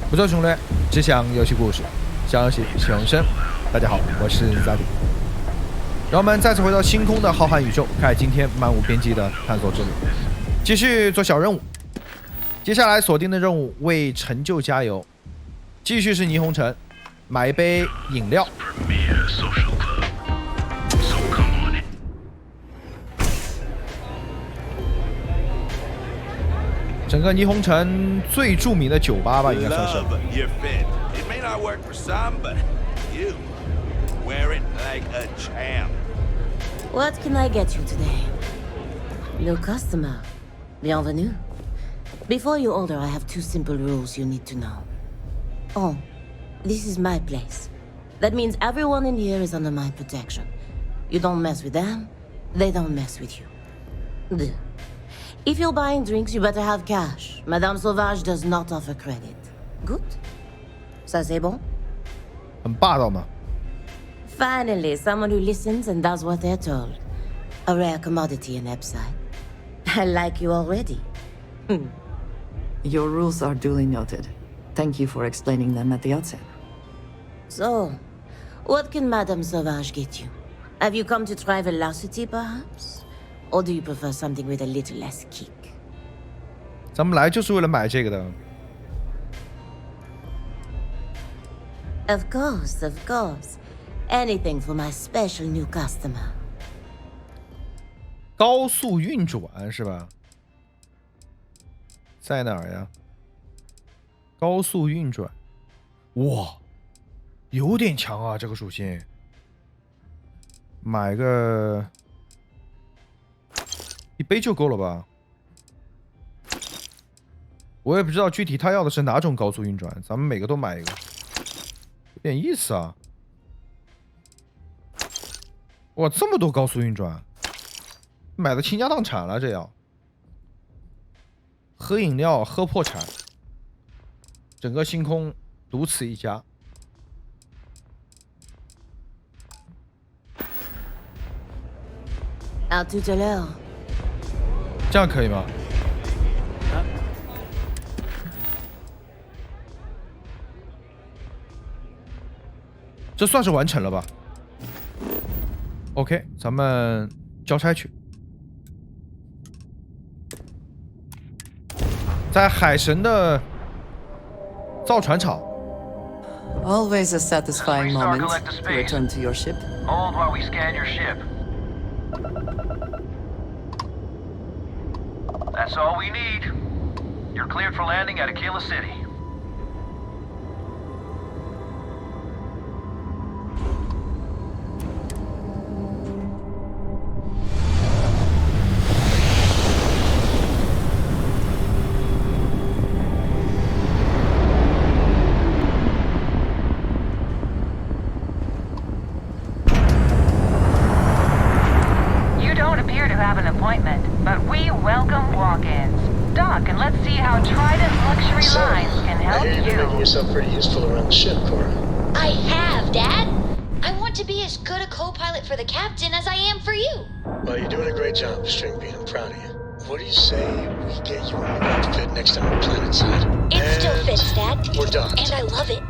不做攻略，只讲游戏故事，消息永生。大家好，我是 Zuddy。让我们再次回到星空的浩瀚宇宙，开始今天漫无边际的探索之旅，继续做小任务。接下来锁定的任务为成就加油，继续是霓虹城，买一杯饮料。整个霓虹城最著名的酒吧吧，应该算是。What can I get you today? New customer. Bienvenue. Before you order, I have two simple rules you need to know. Oh, this is my place. That means everyone in here is under my protection. You don't mess with them, they don't mess with you. If you're buying drinks, you better have cash. Madame Sauvage does not offer credit. Good? Ça c'est bon? 很霸道嘛。Finally, someone who listens and does what they're told. A rare commodity in Epside. I like you already. Your rules are duly noted. Thank you for explaining them at the outset. So, what can Madame Sauvage get you? Have you come to try velocity, perhaps? Or do you prefer something with a little less kick? 咱们来就是为了买这个的。Of course, of course. Anything for my special new customer. 高速运转是吧？在哪儿呀？高速运转，哇，有点强啊，这个属性。买个一杯就够了吧？我也不知道具体他要的是哪种高速运转，咱们每个都买一个，有点意思啊。哇，这么多高速运转，买的倾家荡产了，这要喝饮料喝破产，整个星空独此一家。À tout à l'heure. 这样可以吗？这算是完成了吧 ？OK， 咱们交差去。在海神的造船厂。Always a satisfying moment to return to your ship. Hold while we scan your ship. That's all we need. You're cleared for landing at Aquila City. You don't appear to have an appointment, but we welcome walk-ins. Dock, and let's see how Trident Luxury Lines can help I hear you're making you. yourself pretty useful around the ship, Cora. I have, Dad. I want to be as good a co-pilot for the captain as I am for you. Well, you're doing a great job, Stringbean. I'm proud of you. What do you say we get you a new outfit next time we're planetside? It still fits, Dad. We're docked. And I love it.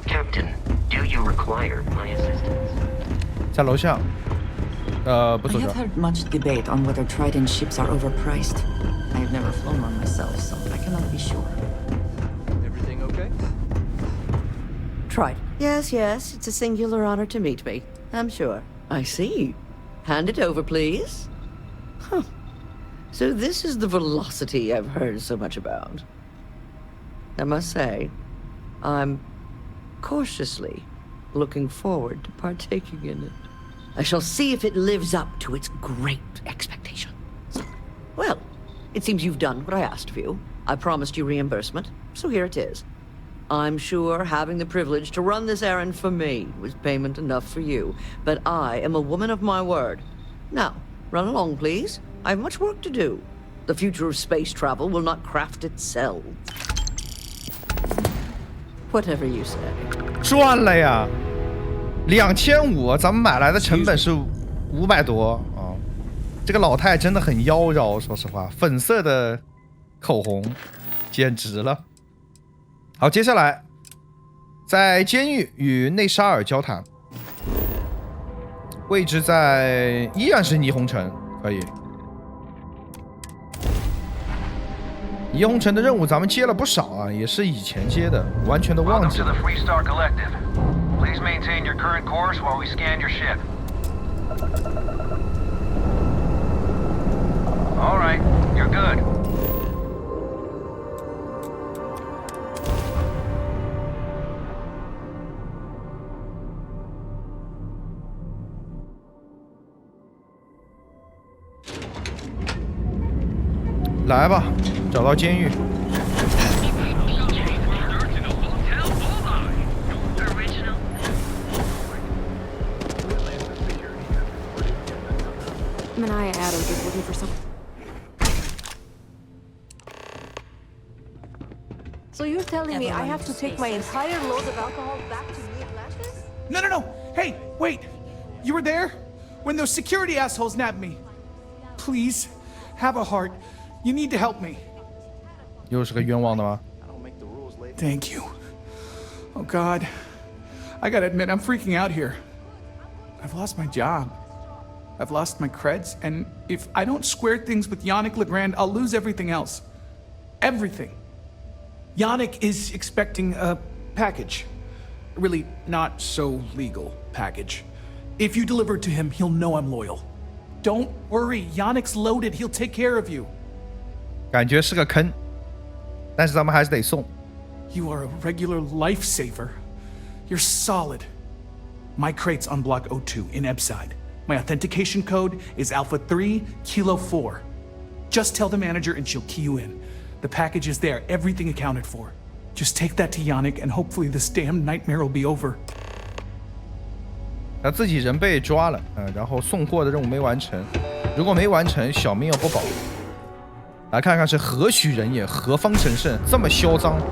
Captain, do you require my assistance? 在楼下。不 I 走 have 着。 heard much debate on whether Trident ships are overpriced. I have never flown one myself, so I cannot be sure. Everything okay? Trident. Yes, yes, it's a singular honor to meet me. I'm sure. I see. Hand it over, please. Huh. So this is the velocity I've heard so much about. I must say, I'm cautiously looking forward to partaking in it. I shall see if it lives up to its great expectations. Well, it seems you've done what I asked of you. I promised you reimbursement, so here it is. I'm sure having the privilege to run this errand for me was payment enough for you, but I am a woman of my word. Now, run along, please. I have much work to do. The future of space travel will not craft itself. Whatever you say. 赚了呀！2500，咱们买来的成本是500多啊。这个老太真的很妖娆，说实话，粉色的口红简直了。好，接下来在监狱与内沙尔交谈，位置依然是霓虹城，可以。霓虹城的任务咱们接了不少啊，也是以前接的，完全都忘记了。Please maintain your current course while we scan your ship. All right, you're good. 来吧，找到监狱。Manaya Adams is looking for some. So you're telling me I have to take my entire load of alcohol back to New Atlantis? No. Hey, wait. You were there? When those security assholes nabbed me. Please, have a heart. You need to help me. 又是个冤枉的吗？ Thank you. Oh, God. I gotta admit, I'm freaking out here. I've lost my job. I've lost my creds, and if I don't square things with Yannick Legrand, I'll lose everything else. Everything. Yannick is expecting a package. A really not so legal package. If you deliver it to him, he'll know I'm loyal. Don't worry, Yannick's loaded. He'll take care of you. 感觉是个坑，但是咱们还是得送。You are a regular lifesaver. You're solid. My crate's on Block 02 in Ebside. My authentication code is Alpha 3 Kilo 4. Just tell the manager and she'll key you in. The package is there, everything accounted for. Just take that to Yannick and hopefully this damn nightmare will be over. 他自己人被抓了，然后送货的任务没完成，如果没完成，小命要不保。来看看是何许人也，何方神圣，这么嚣张。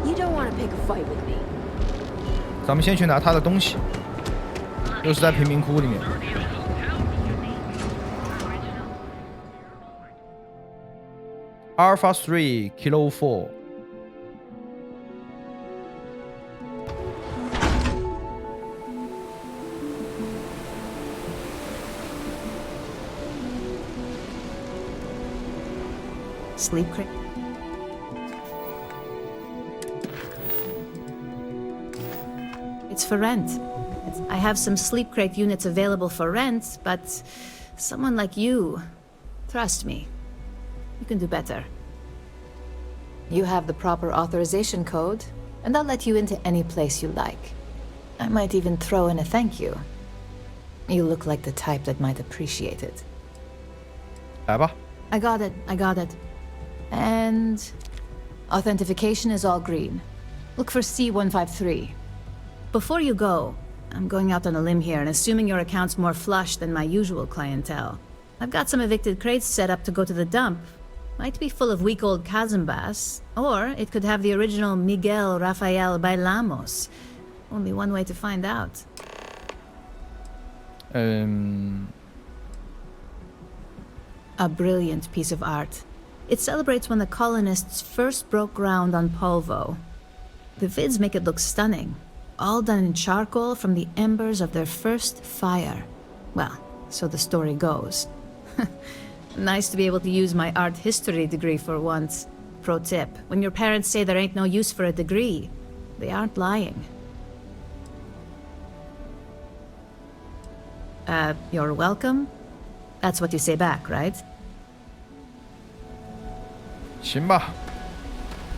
咱们先去拿他的东西，又是在贫民窟里面。Alpha 3 Kilo 4。Sleep crate. It's for rent. I have some sleep crate units available for rent, but someone like you, trust me, you can do better. You have the proper authorization code, and I'll let you into any place you like. I might even throw in a thank you. You look like the type that might appreciate it. 来吧。I got it. And authentication is all green. Look for C153. Before you go, I'm going out on a limb here and assuming your account's more flush than my usual clientele. I've got some evicted crates set up to go to the dump. Might be full of week old Kazambas, or it could have the original Miguel Rafael Bailamos. Only one way to find out. A brilliant piece of art. It celebrates when the colonists first broke ground on Polvo. The vids make it look stunning, all done in charcoal from the embers of their first fire. Well, so the story goes. Nice to be able to use my art history degree for once. Pro tip, when your parents say there ain't no use for a degree, they aren't lying. You're welcome? That's what you say back, right? 行吧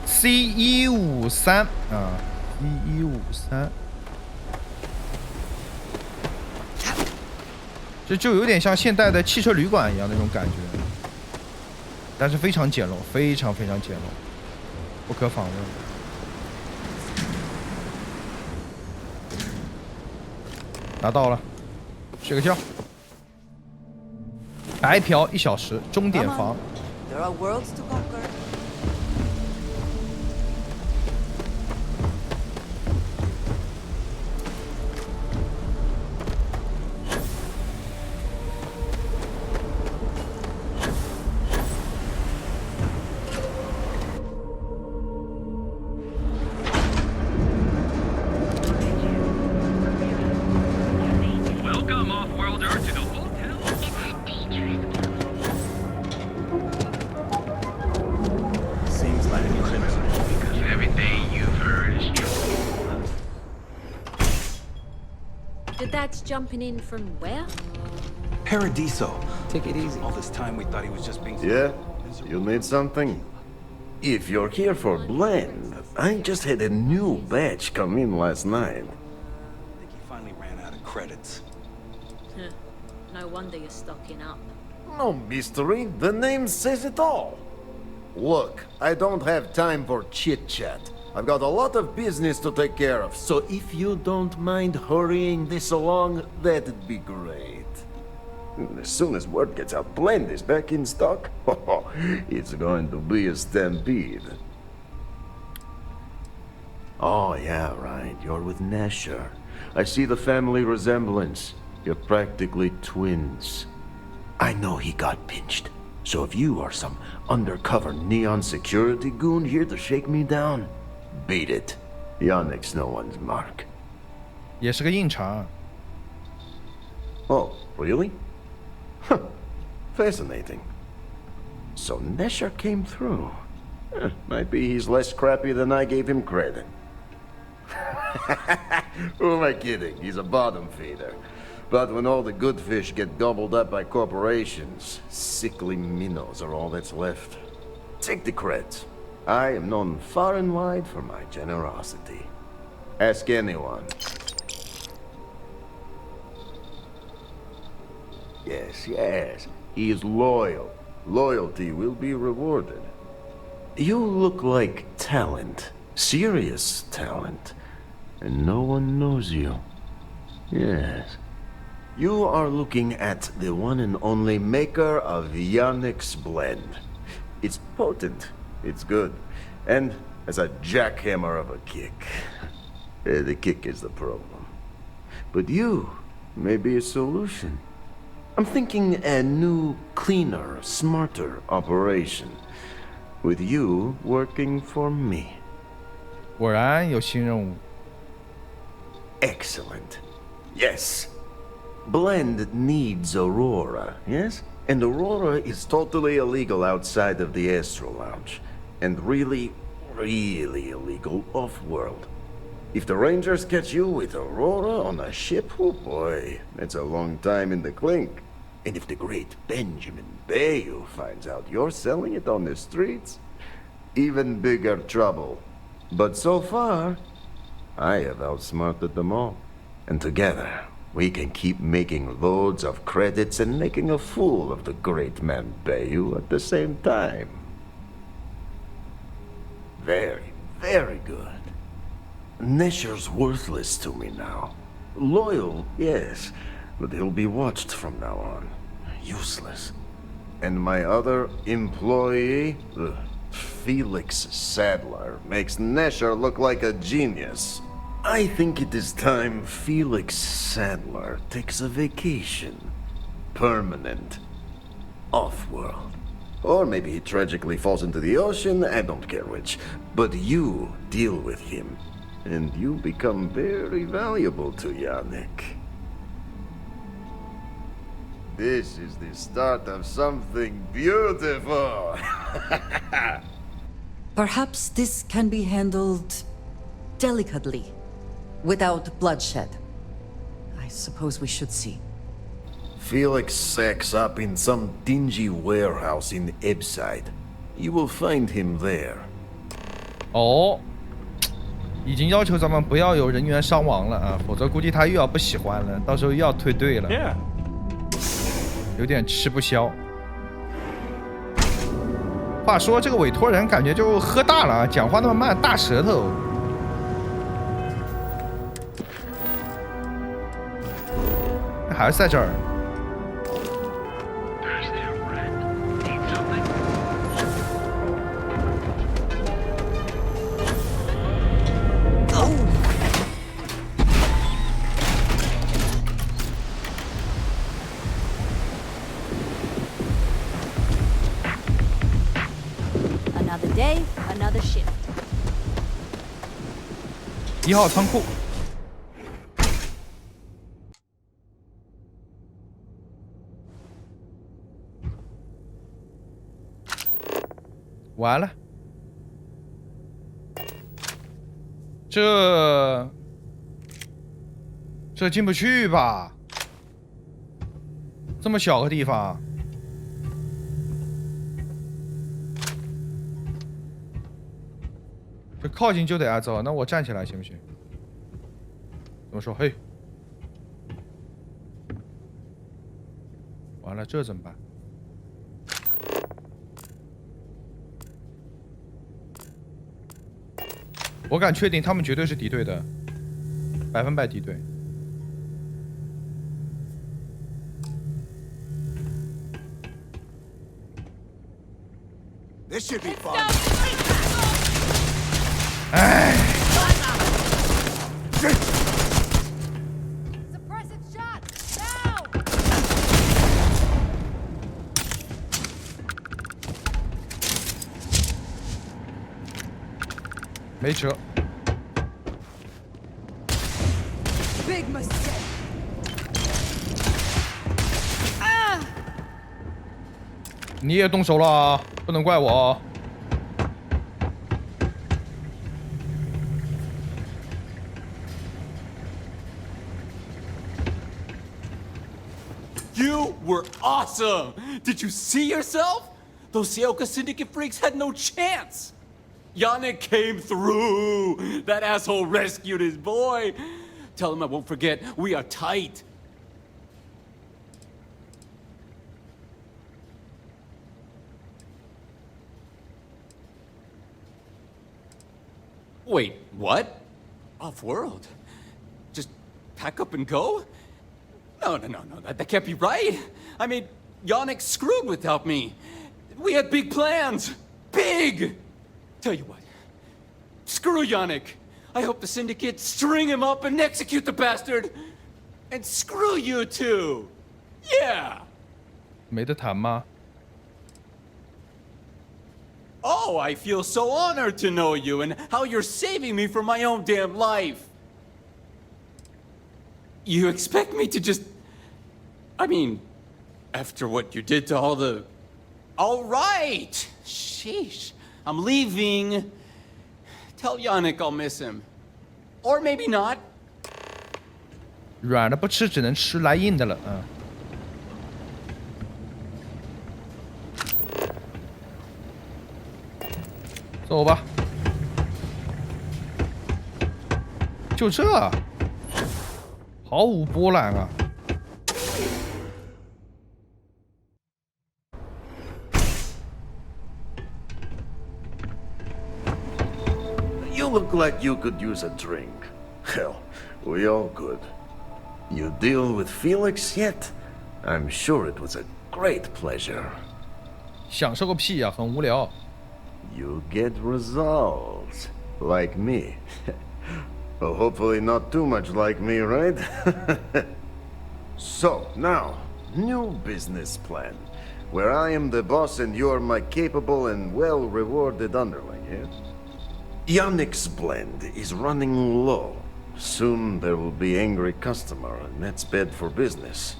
，C153啊 ，C153，这就有点像现代的汽车旅馆一样那种感觉，但是非常简陋，非常简陋，不可访问。拿到了，睡个觉。白嫖1小时，钟点房。There are worlds to conquer. Your dad's jumping in from where? Paradiso. Take it easy. All this time we thought he was just being... Yeah? You need something? If you're here for blend, I just had a new batch come in last night. I think he finally ran out of credits. No wonder you're stocking up. No mystery, the name says it all. Look, I don't have time for chit-chat. I've got a lot of business to take care of, so if you don't mind hurrying this along, that'd be great. As soon as word gets out Blend is back in stock, it's going to be a stampede. Oh yeah, right, you're with Nesher. I see the family resemblance. You're practically twins. I know he got pinched, so if you are some undercover neon security goon here to shake me down, beat it. Yannick's no one's mark. 也是个硬茬。 Oh, really? Huh. Fascinating. So Nesher came through. Might be he's less crappy than I gave him credit. Who am I kidding? He's a bottom feeder. But when all the good fish get gobbled up by corporations, sickly minnows are all that's left. Take the creds. I am known far and wide for my generosity. Ask anyone. Yes, yes. He is loyal. Loyalty will be rewarded. You look like talent. Serious talent. And no one knows you. Yes. You are looking at the one and only maker of Yannick's blend. It's potent. It's good. And has a jackhammer of a kick. The kick is the problem. But you may be a solution. I'm thinking a new, cleaner, smarter operation. With you working for me. 果然有新任务。 Excellent. Yes. Blend needs Aurora, yes? And Aurora is totally illegal outside of the Astral Lounge. And really, really illegal off-world. If the Rangers catch you with Aurora on a ship, oh boy, that's a long time in the clink. And if the great Benjamin Bayou finds out you're selling it on the streets, even bigger trouble. But so far, I have outsmarted them all. And together, we can keep making loads of credits and making a fool of the great man Bayou at the same time. Very, very good. Nesher's worthless to me now. Loyal, yes, but he'll be watched from now on. Useless. And my other employee, Felix Sadler, makes Nesher look like a genius. I think it is time Felix Sadler takes a vacation. Permanent. Off-world. Or maybe he tragically falls into the ocean, I don't care which. But you deal with him. And you become very valuable to Yannick. This is the start of something beautiful. Perhaps this can be handled delicately, without bloodshed. I suppose we should see. Felix sacks up in some dingy warehouse in Ebside. You will find him there. 哦，已经要求咱们不要有人员伤亡了啊，否则估计他又要不喜欢了，到时候又要退队了。Yeah. 有点吃不消。话说这个委托人感觉就喝大了啊，讲话那么慢，大舌头。还是在这儿。Another day, another shift. 1号仓库。完了，这这进不去吧？这么小个地方。这靠近就得挨揍，那我站起来行不行？怎么说？嘿，完了，这怎么办？我敢确定，他们绝对是敌对的，100%敌对。This should be fun. 哎。Suppressive shot! Now! 没辙。Big mistake. 你也动手了啊，不能怪我。You were awesome! Did you see yourself? Those Seoka Syndicate freaks had no chance! Yannick came through! That asshole rescued his boy! Tell him I won't forget, we are tight! Wait, what? Off-world? Just pack up and go? No, that can't be right. I mean, Yannick screwed without me. We had big plans. Big! Tell you what. Screw Yannick. I hope the Syndicate string him up and execute the bastard. And screw you too. Yeah. 没得谈吗？ Oh, I feel so honored to know you and how you're saving me from my own damn life. You expect me to just... I mean, after what you did to all the... All right! Sheesh. I'm leaving. Tell Yannick I'll miss him. Or maybe not. 软的不吃，只能吃来硬的了，嗯。走吧。就这，毫无波澜啊。 You look like you could use a drink. Hell, we all could. You deal with Felix yet? I'm sure it was a great pleasure. 享受个屁呀，很无聊。 You get results, like me. Well, hopefully not too much like me, right? So, now, new business plan. Where I am the boss and you're my capable and well-rewarded underling, yeah? Yannick's blend is running low. Soon there will be angry customer, and that's bad for business.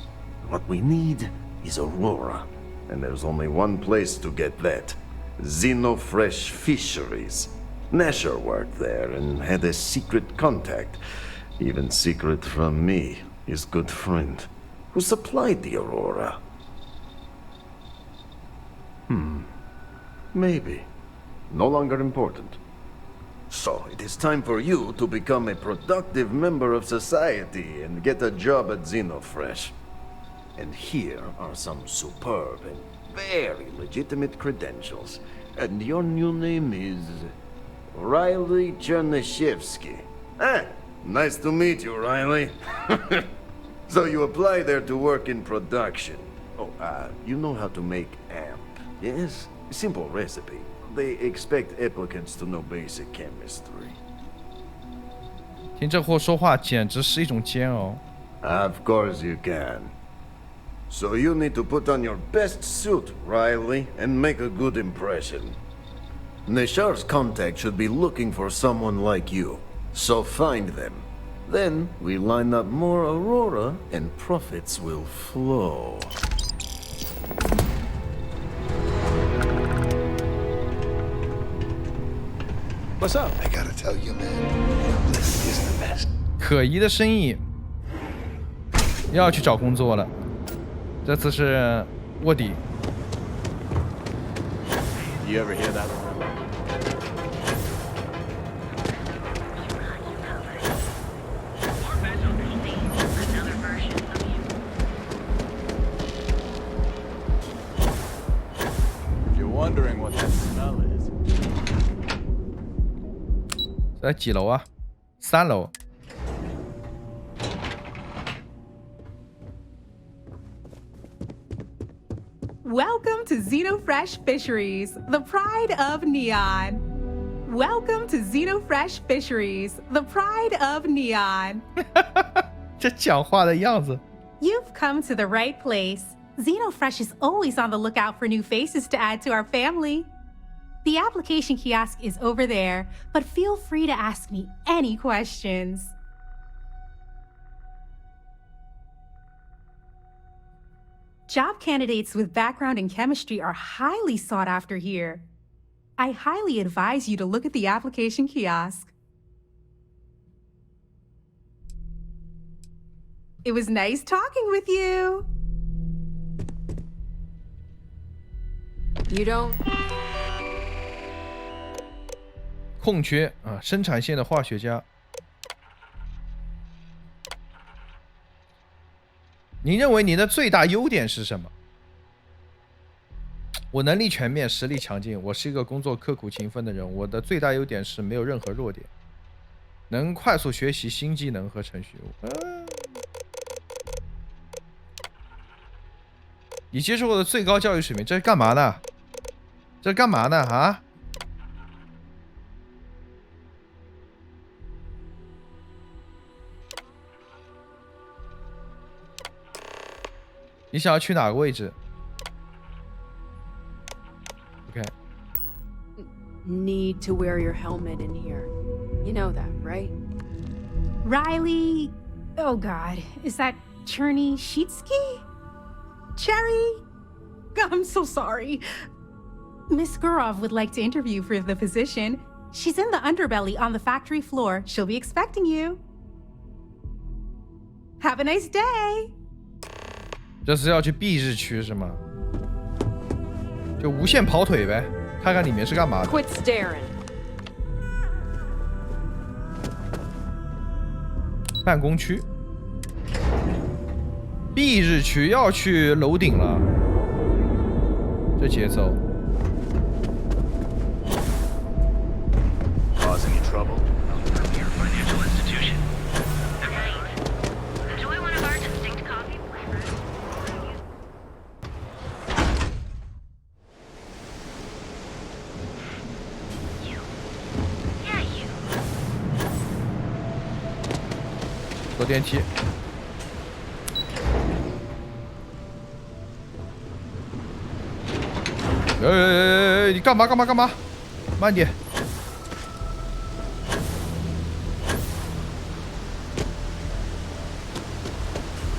What we need is Aurora, and there's only one place to get that. Xenofresh Fisheries. Nasher worked there and had a secret contact. Even secret from me, his good friend, who supplied the Aurora. Maybe. No longer important. So, it is time for you to become a productive member of society and get a job at Xenofresh. And here are some superb and very legitimate credentials. And your new name is... Riley Chernyshevsky. Ah, nice to meet you, Riley. So you apply there to work in production. Oh, you know how to make amp, yes? Simple recipe. They expect applicants to know basic chemistry. 听这货说话简直是一种煎熬。 Of course you can. So you need to put on your best suit, Riley, and make a good impression. Neshar's contact should be looking for someone like you. So find them. Then we line up more Aurora and profits will flow. What's up? I gotta tell you, man, this is the best. 可疑的生意。又要去找工作了，这次是卧底。You ever hear that? You're wondering what that smell is. 在几楼啊？3楼。Welcome to Xenofresh Fisheries, the pride of Neon. Welcome to Xenofresh Fisheries, the pride of Neon. 这讲话的样子。 You've come to the right place. Xenofresh is always on the lookout for new faces to add to our family. The application kiosk is over there, but feel free to ask me any questions. Job candidates with background in chemistry are highly sought after here. I highly advise you to look at the application kiosk. It was nice talking with you. You don't. 空缺啊，生产线的化学家。你认为你的最大优点是什么？我能力全面，实力强劲，我是一个工作刻苦勤奋的人。我的最大优点是没有任何弱点，能快速学习新技能和程序。你接受过的最高教育水平，这是干嘛呢？这是干嘛呢？啊？你想要去哪个位置 ？OK。 Need to wear your helmet in here. You know that, right? Riley. Oh God, is that Cherny Sheetsky? Cherry? I'm so sorry. Miss Gurov would like to interview for the position. She's in the underbelly on the factory floor. She'll be expecting you. Have a nice day. 这是要去 B 日区是吗？就无限跑腿呗，看看里面是干嘛的。 Quit staring. 办公区 ，B 日区要去楼顶了，这节奏。 Causing you trouble? Your financial institution. Enjoy one of our distinct coffee flavors. Yeah, you. 坐电梯。你干嘛干嘛干嘛？慢点。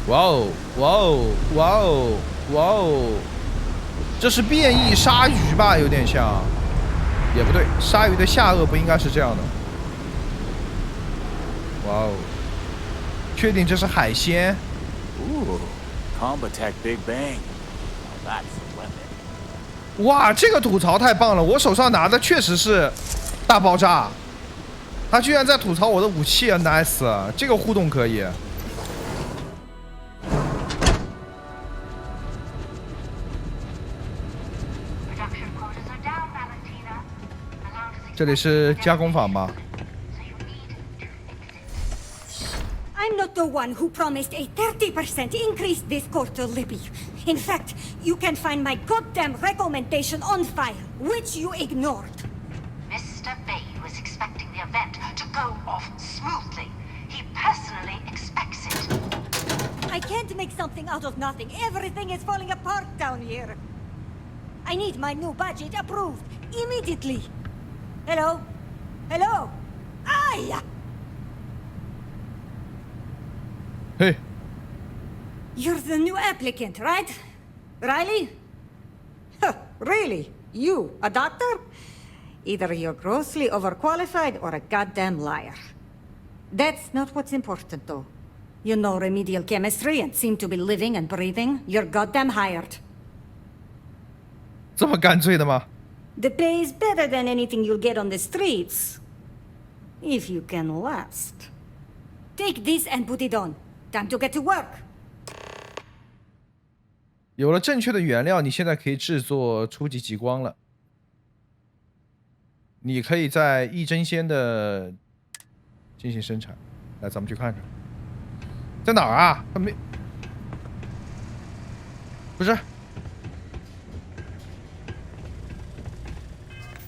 哇哦哇哦哇哦哇哦！这是变异鲨鱼吧？有点像，也不对，鲨鱼的下颚不应该是这样的。哇哦！确定这是海鲜？ Ooh, Combat Tech Big Bang. Now that's a weapon. 哇，这个吐槽太棒了！我手上拿的确实是大爆炸，他居然在吐槽我的武器啊 ，nice！ 这个互动可以。 这里是加工坊吗？ I'm not the one who promised a 30% increase this quarter, Libby. In fact, you can find my goddamn recommendation on file, which you ignored. Mr. Bay was expecting the event to go off smoothly. He personally expects it. I can't make something out of nothing. Everything is falling apart down here. I need my new budget approved immediately. Hello? Hello? Aye! Hey. You're the new applicant, right? Riley? Huh, really? You, a doctor? Either you're grossly overqualified or a goddamn liar. That's not what's important, though. You know remedial chemistry and seem to be living and breathing. You're goddamn hired. 这么干脆的吗？ The pay is better than anything you'll get on the streets. If you can last. Take this and put it on. Time to get to work. 有了正确的原料，你现在可以制作初级极光了。你可以在一针线的进行生产。来，咱们去看看，在哪儿啊？他没，不是，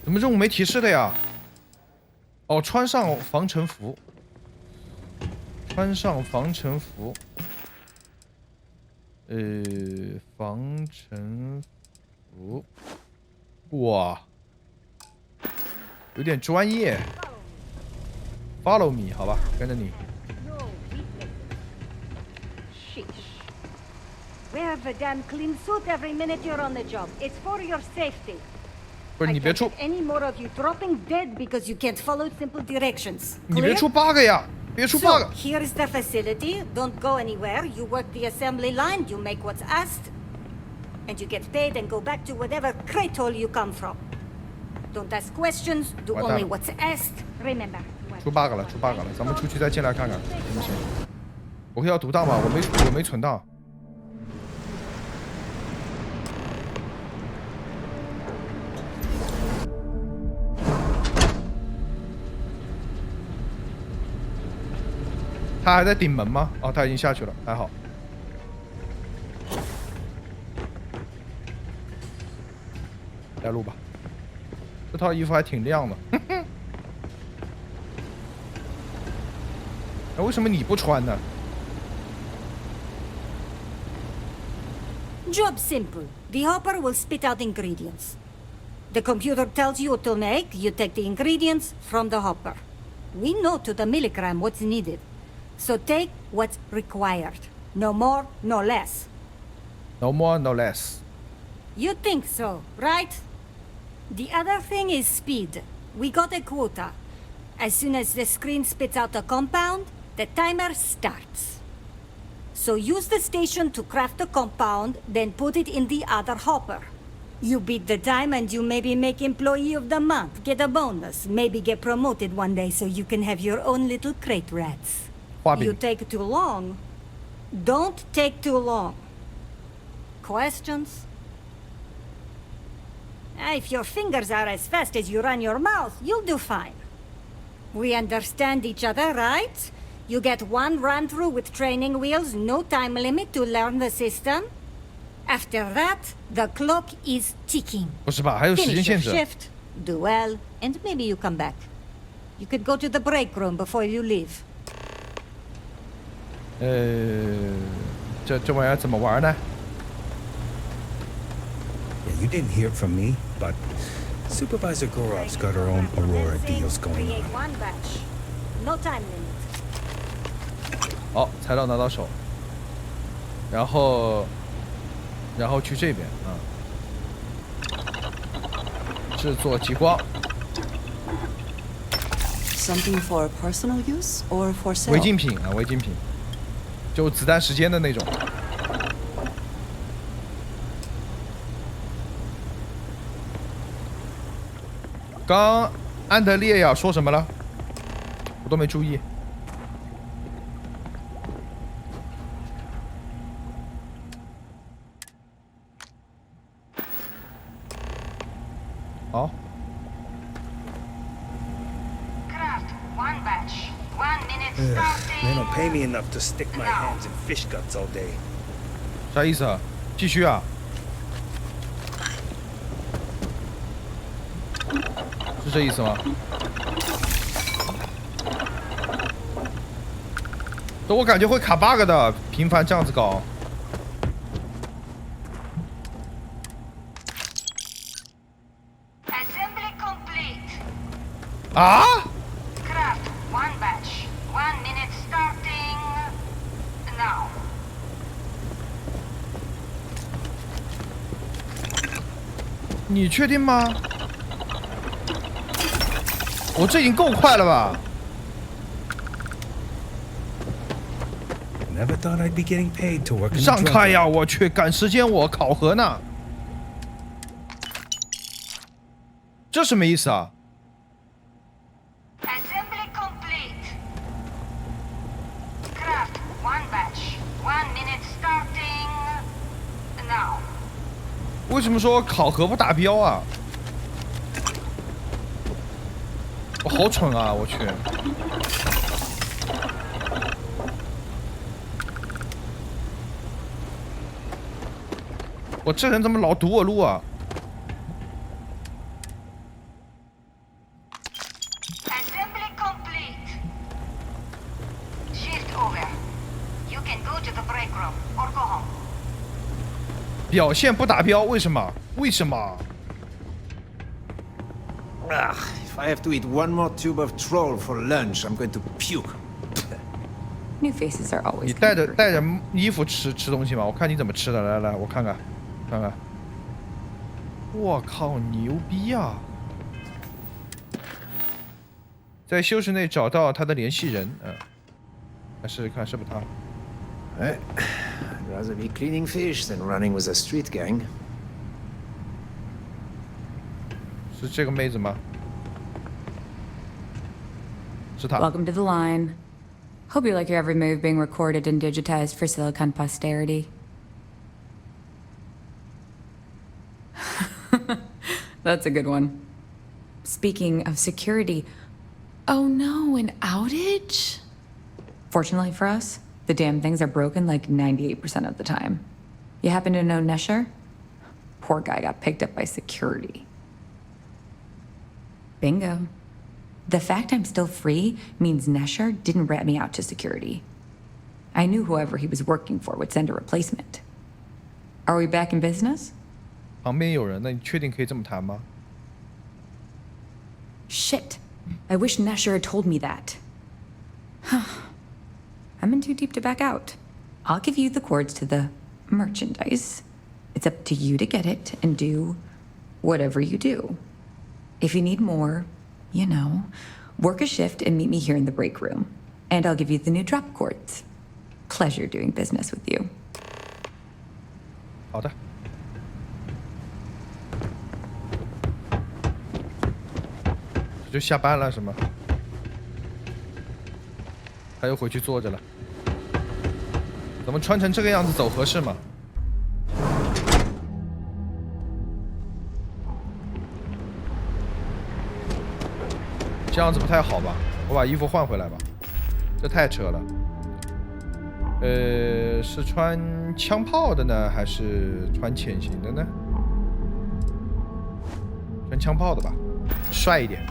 怎么任务没提示的呀？哦，穿上防尘服，穿上防尘服。防尘服，哇，有点专业。Follow me， 好吧，跟着你。Wear the damn clean suit every minute you're on the job. It's for your safety. 不是你别出 any more of you dropping dead because you can't follow simple directions. 你别出 bug 呀！别出 bug。 So, here's the facility. Don't go anywhere. You work the assembly line. You make what's asked, and you get paid and go back to whatever crate hole you come from. Don't ask questions. Do only what's asked. Remember. 出 bug 了，出 bug 了，咱们出去再进来看看行不行？我会要读档吗？我没存档。他还在顶门吗？哦，他已经下去了，还好。来录吧，这套衣服还挺亮的。哎，为什么你不穿呢？ Job simple. The hopper will spit out ingredients. The computer tells you what to make. You take the ingredients from the hopper. We know to the milligram what's needed. So take what's required. No more, no less. No more, no less. You think so, right? The other thing is speed. We got a quota. As soon as the screen spits out a compound, the timer starts. So use the station to craft the compound, then put it in the other hopper. You beat the time and you maybe make Employee of the Month, get a bonus, maybe get promoted one day so you can have your own little crate rats. You take too long. Don't take too long. Questions? If your fingers are as fast as you run your mouth, you'll do fine. We understand each other, right? You get one run-through with training wheels, no time limit to learn the system. After that, the clock is ticking. 不是吧？还有时间限制。 Finish your shift, do well, and maybe you come back. You could go to the break room before you leave. 这玩意儿怎么玩呢？ Yeah, you didn't hear it from me, but Supervisor Gorov's got her own Aurora deals going Create on. one batch. No time limit. 好，材料拿到手，然后去这边啊，制作极光。 Something for personal use or for sale? 违禁品啊，违禁品，就子弹时间的那种。刚安德烈呀说什么了？我都没注意。好。 They don't pay me enough to stick my hands in fish guts all day. 啥意思啊？继续啊？是这意思吗？这我感觉会卡 bug 的，频繁这样子搞。Assembly complete. 啊？ Craft one batch. 1 minute starting now. 你确定吗？我这已经够快了吧？ Never thought I'd be getting paid to work in the 让 drug 开呀！ lab. 我去，赶时间，我考核呢。这什么意思啊？ Assembly complete. Craft one batch. 1 minute starting now. 为什么说考核不达标啊？我好蠢啊！我去。我这人怎么老堵我路啊？ Assembly complete. Shift over. You can go to the break room or go home. 表现不达标，为什么？为什么？ If I have to eat one more tube of troll for lunch, I'm going to puke. New faces are always. 你带着衣服吃东西吗？我看你怎么吃的，来来，我看看，看看。我靠，牛逼啊！在休息内找到他的联系人，来试试看是不是他。 I'd rather be cleaning fish than running with a street gang. 是这个妹子吗？是她。 Welcome to the line. Hope you like your every move being recorded and digitized for Silicon posterity. That's a good one. Speaking of security, oh no, an outage? Fortunately for us, the damn things are broken like 98% of the time. You happen to know Nesher? Poor guy got picked up by security. Bingo. The fact I'm still free means Nesher didn't rat me out to security. I knew whoever he was working for would send a replacement. Are we back in business? 旁边有人，那你确定可以这么谈吗？ Shit. I wish Nesher had told me that. I'm in too deep to back out. I'll give you the cords to the merchandise. It's up to you to get it and do whatever you do. If you need more, you know, work a shift and meet me here in the break room. And I'll give you the new drop cords. Pleasure doing business with you. 好的。就下班了是吗？他又回去坐着了。怎么穿成这个样子走合适吗？这样子不太好吧？我把衣服换回来吧，这太扯了。是穿枪炮的呢，还是穿潜行的呢？穿枪炮的吧，帅一点。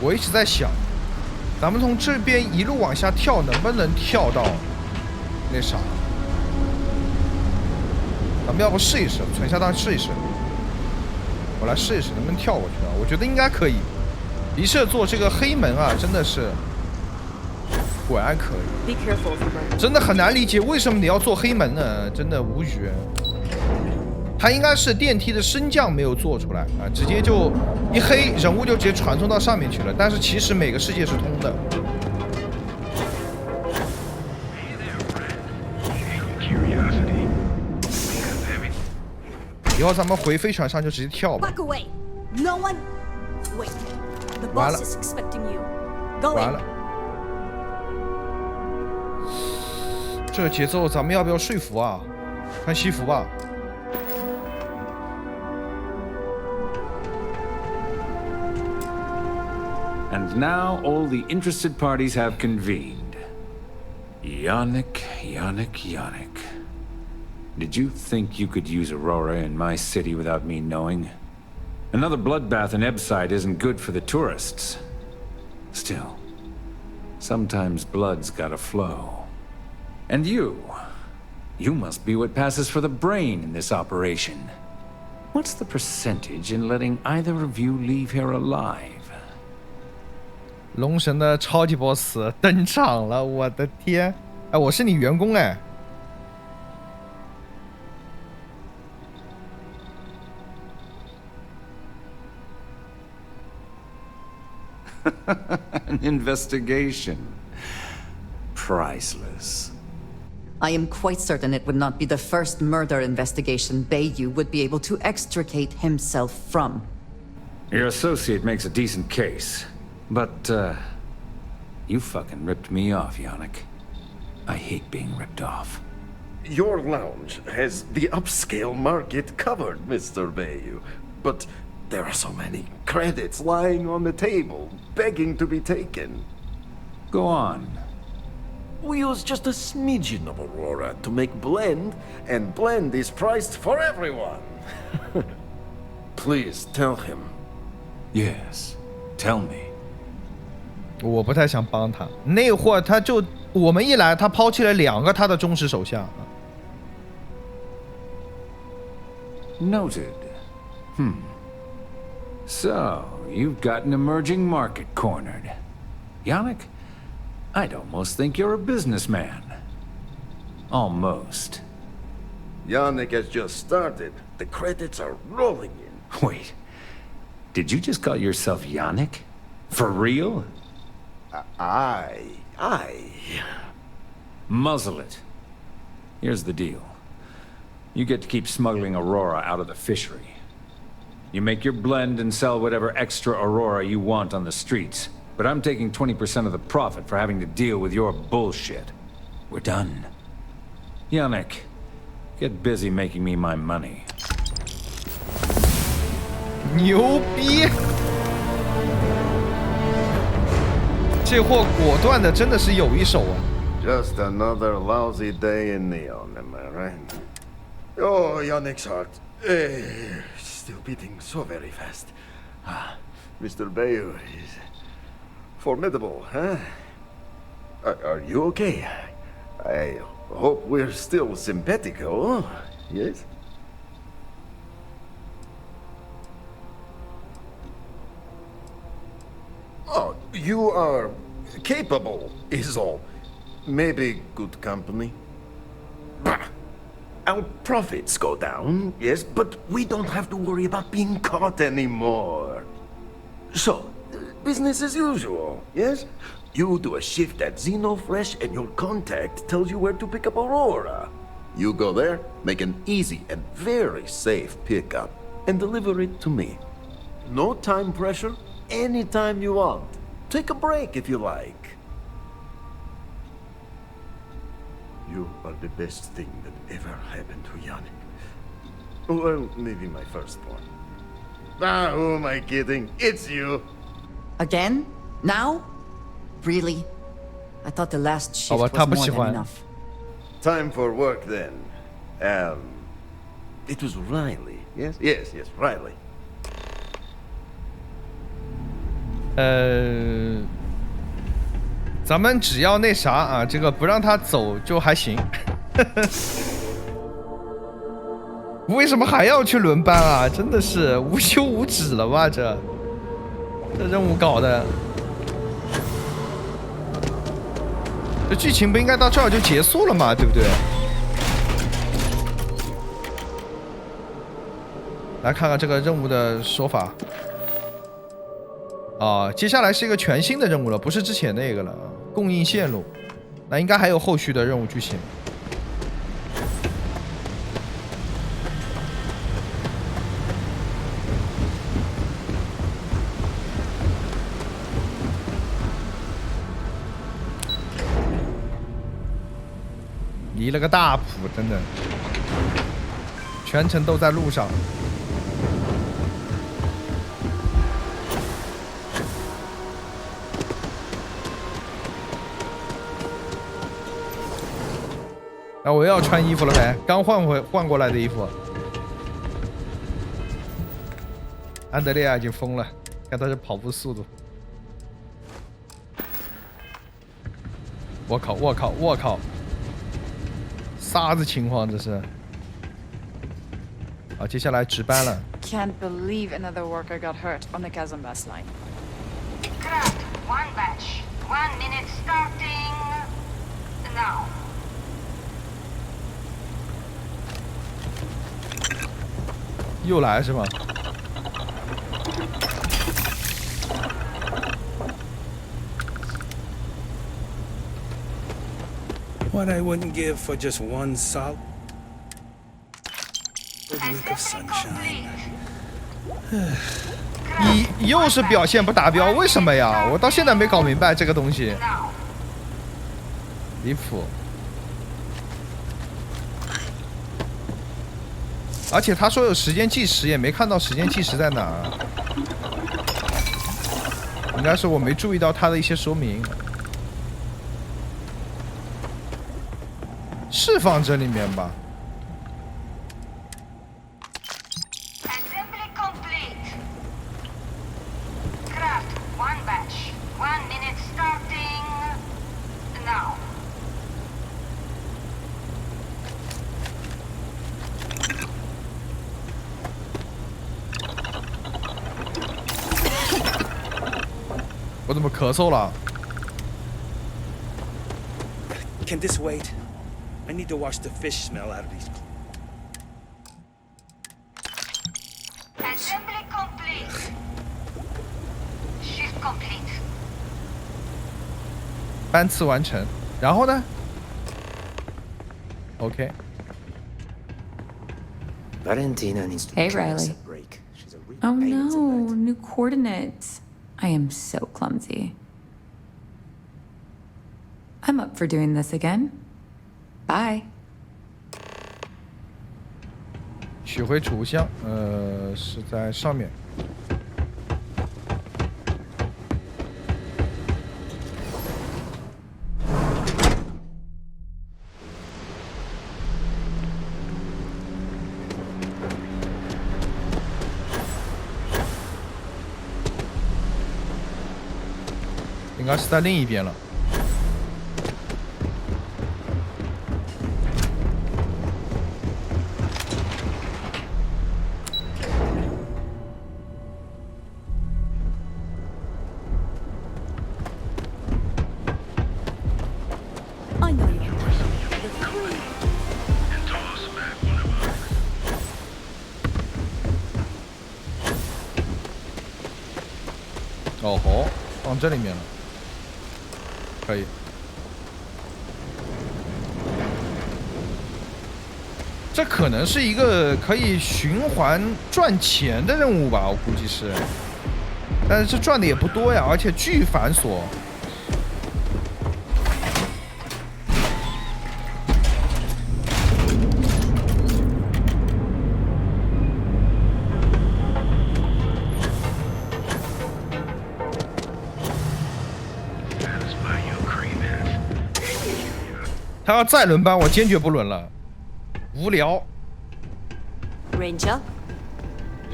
我一直在想，咱们从这边一路往下跳，能不能跳到那啥？咱们要不试一试，存下档试一试。我来试一试，能不能跳过去啊？我觉得应该可以。离社做这个黑门啊，真的是，果然可以。真的很难理解为什么你要做黑门呢？真的无语。它应该是电梯的升降没有做出来啊，直接就一黑，人物就直接传送到上面去了。但是其实每个世界是通的。以后咱们回飞船上就直接跳吧。 Back away. No one. Wait. The 完 boss 了 is expecting you. Go 完 in. 了，这节奏咱们要不要说服啊？穿西服吧。 And now all the interested parties have convened. Yannick. Did you think you could use Aurora in my city without me knowing? Another bloodbath in Ebside isn't good for the tourists. Still, sometimes blood's gotta flow. And you must be what passes for the brain in this operation. What's the percentage in letting either of you leave here alive? 龙神的超级 boss 登场了，我的天！哎，我是你员工哎。An investigation. Priceless. I am quite certain it would not be the first murder investigation Bayou would be able to extricate himself from. Your associate makes a decent case, but, you fucking ripped me off, Yannick. I hate being ripped off. Your lounge has the upscale market covered, Mr. Bayou. But there are so many credits lying on the table, begging to be taken. Go on. We use just a smidgen of Aurora to make blend, and blend is priced for everyone. Please tell him. Yes, tell me. 我不太想帮他，那会儿他就我们一来，他抛弃了2个他的忠实手下。Noted. So, you've got an emerging market cornered. Yannick, I'd almost think you're a businessman. Almost. Yannick has just started. The credits are rolling in. Wait. Did you just call yourself Yannick? For real? I... Muzzle it. Here's the deal. You get to keep smuggling Aurora out of the fishery. You make your blend and sell whatever extra Aurora you want on the streets. But I'm taking 20% of the profit for having to deal with your bullshit. We're done. Yannick, get busy making me my money. 牛逼！这货果断的真的是有一手啊。Just another lousy day in Neon, am I right? Oh, Yannick's heart. Still beating so very fast. Mr. Bayou is formidable, huh? Are you okay? I hope we're still simpatico, yes? Oh, you are capable, is all. Maybe good company. Bah! Our profits go down, yes, but we don't have to worry about being caught anymore. So, business as usual, yes? You do a shift at Xenofresh and your contact tells you where to pick up Aurora. You go there, make an easy and very safe pickup, and deliver it to me. No time pressure, anytime you want. Take a break if you like. You are the best thing that ever happened to Yannick. Well, maybe my firstborn. Who am I kidding? It's you. Again? Now? Really? I thought the last shift was more than enough. Time for work then. It was Riley. Yes, Riley. 咱们只要那啥啊，这个不让他走就还行。为什么还要去轮班啊？真的是无休无止了吧？这任务搞的，这剧情不应该到这儿就结束了吗？对不对？来看看这个任务的说法。接下来是一个全新的任务了，不是之前那个了。供应线路，那应该还有后续的任务剧情。离了个大谱，真的，全程都在路上。那我又要穿衣服了呗，刚换过来的衣服。安德烈亚已经疯了，看他这跑步速度。我靠！啥子情况这是？好，接下来值班了。Can't believe another worker got hurt on the Kazambas line. Correct. One batch. 1 minute starting now. 又来是吗？ What I wouldn't give for just one solid week of sunshine. 你又是表现不达标，为什么呀？我到现在没搞明白这个东西，离谱。而且他说有时间计时，也没看到时间计时在哪儿。应该是我没注意到他的一些说明。是放这里面吧？ 我怎么咳嗽了 Can this wait? I need to wash the fish smell out of these. Assembly complete. Shift complete. 班次完成，然后呢 ？OK。 Valentina needs to Hey, give us Riley. a break. She's a real Oh pain in the no, butt. new coordinates. I am so clumsy. I'm up for doing this again. Bye. 取回储物箱，是在上面。应该是在另一边了。 哦吼，放这里面了，可以。这可能是一个可以循环赚钱的任务吧，我估计是。但是这赚的也不多呀，而且巨繁琐。他要再轮班，我坚决不轮了，无聊。Ranger?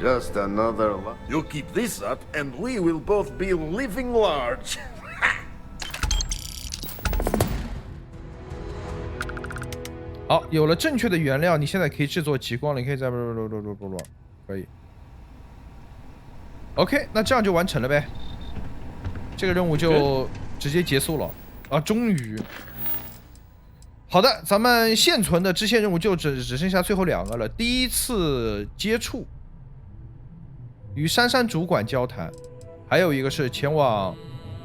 Just another. You keep this up, and we will both be living large. 好，有了正确的原料，你现在可以制作极光了。你可以在可以。OK， 那这样就完成了呗。这个任务就直接结束了啊！终于。 好的，咱们现存的支线任务就只剩下最后2个了。第一次接触，与珊珊主管交谈，还有一个是前往，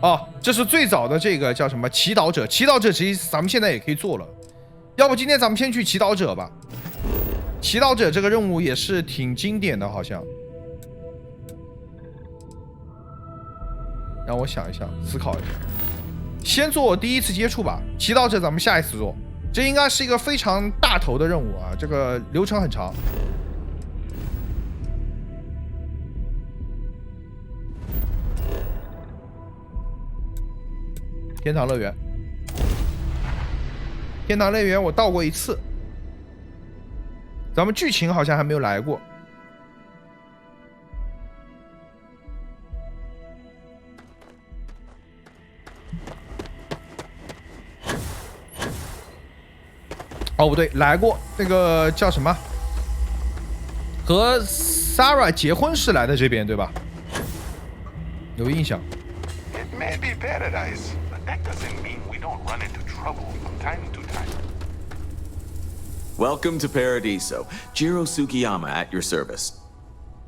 哦，这是最早的这个叫什么祈祷者？祈祷者其实咱们现在也可以做了，要不今天咱们先去祈祷者吧。祈祷者这个任务也是挺经典的，好像。让我想一想，思考一下，先做第一次接触吧。祈祷者咱们下一次做。 这应该是一个非常大头的任务啊，这个流程很长。天堂乐园，天堂乐园我到过一次，咱们剧情好像还没有来过。哦，不对，来过那个叫什么？和 Sarah 结婚是来的这边对吧？有印象。It may be paradise, but that doesn't mean we don't run into trouble from time to time. Welcome to Paradiso. Jiro Sukiyama at your service.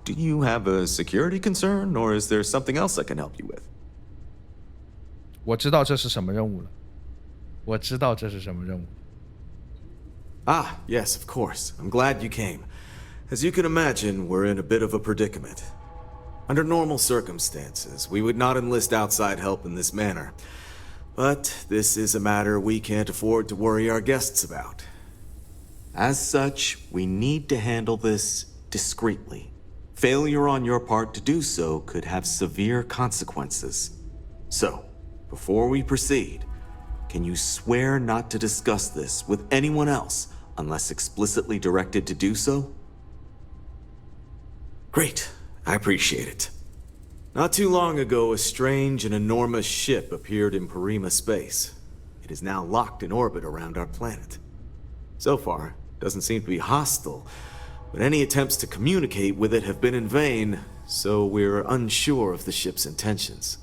Do you have a security concern, or is there something else I can help you with? 我知道这是什么任务了。我知道这是什么任务。Ah, yes, of course. I'm glad you came. As you can imagine, we're in a bit of a predicament. Under normal circumstances, we would not enlist outside help in this manner. But this is a matter we can't afford to worry our guests about. As such, we need to handle this discreetly. Failure on your part to do so could have severe consequences. So, before we proceed, can you swear not to discuss this with anyone else unless explicitly directed to do so? Great. I appreciate it. Not too long ago, a strange and enormous ship appeared in Parima space. It is now locked in orbit around our planet. So far, it doesn't seem to be hostile, but any attempts to communicate with it have been in vain, so we're unsure of the ship's intentions.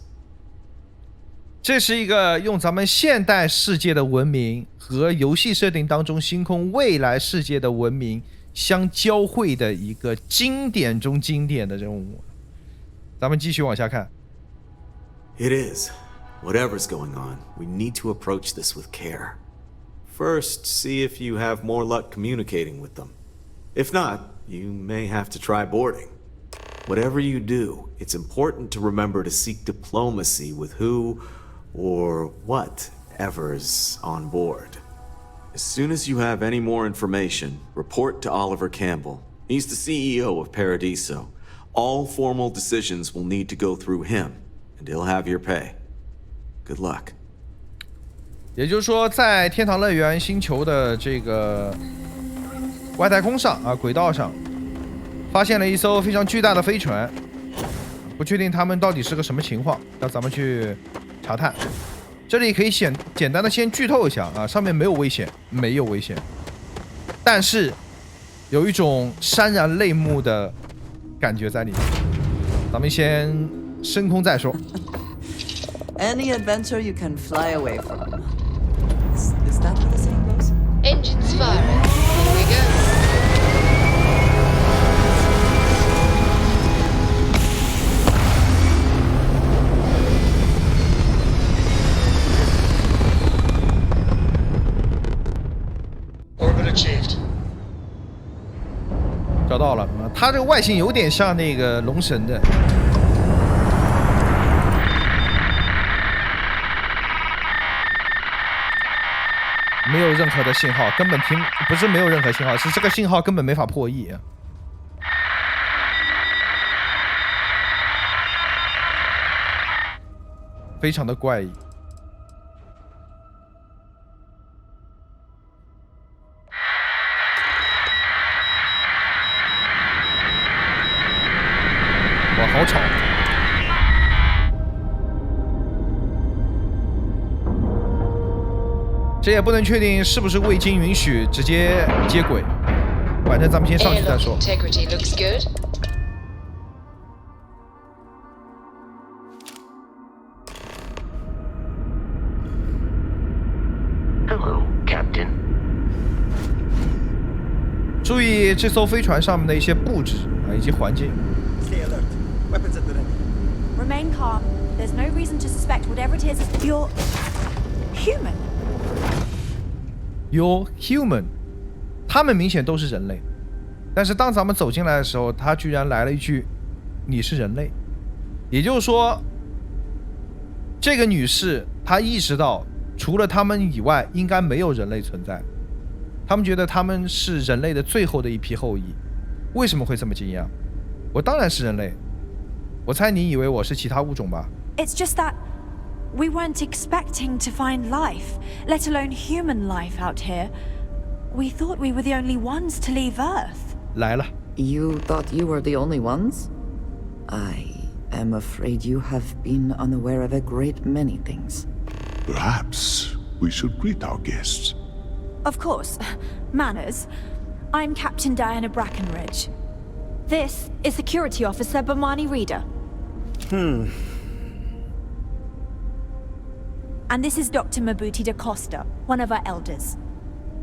这是一个用咱们现代世界的文明和游戏设定当中星空未来世界的文明相交汇的一个经典中经典的任务。咱们继续往下看。It is. Whatever's going on, we need to approach this with care. First, see if you have more luck communicating with them. If not, you may have to try boarding. Whatever you do, it's important to remember to seek diplomacy with who or whatever's on board. As soon as you have any more information, report to Oliver Campbell. He's the CEO of Paradiso. All formal decisions will need to go through him, and he'll have your pay. Good luck. 也就是说，在天堂乐园星球的这个外太空上啊，轨道上，发现了一艘非常巨大的飞船，不确定他们到底是个什么情况，让咱们去查探。这里可以简单的先剧透一下啊，上面没有危险，没有危险，但是有一种潸然泪目的感觉在里面。咱们先升空再说。Any adventure you can fly away from. Is that how the saying goes? Engines firing. Here we go. Orbit achieved. 找到了，它这个外形有点像那个龙神的。没有任何的信号，根本不是没有任何信号，是这个信号根本没法破译啊。非常的怪异。哇，好吵！这也不能确定是不是未经允许直接接轨，反正咱们先上去再说。Integrity looks good. Hello, Captain. 注意这艘飞船上面的一些布置啊，以及环境。 Stay alert. Weapons at the ready. Remain calm. There's no reason to suspect whatever it is. You're human. You're human. 他们明显都是人类，但是当咱们走进来的时候，他居然来了一句：“你是人类。”也就是说，这个女士她意识到，除了他们以外，应该没有人类存在。他们觉得他们是人类的最后的一批后裔。为什么会这么惊讶？我当然是人类。我猜你以为我是其他物种吧？ It's just that we weren't expecting to find life, let alone human life out here. We thought we were the only ones to leave Earth. 来了。 You thought you were the only ones? I am afraid you have been unaware of a great many things. Perhaps we should greet our guests. Of course. Manners. I'm Captain Diana Brackenridge. This is Security Officer Bomani Reader. And this is Dr. Mabuti da Costa, one of our elders.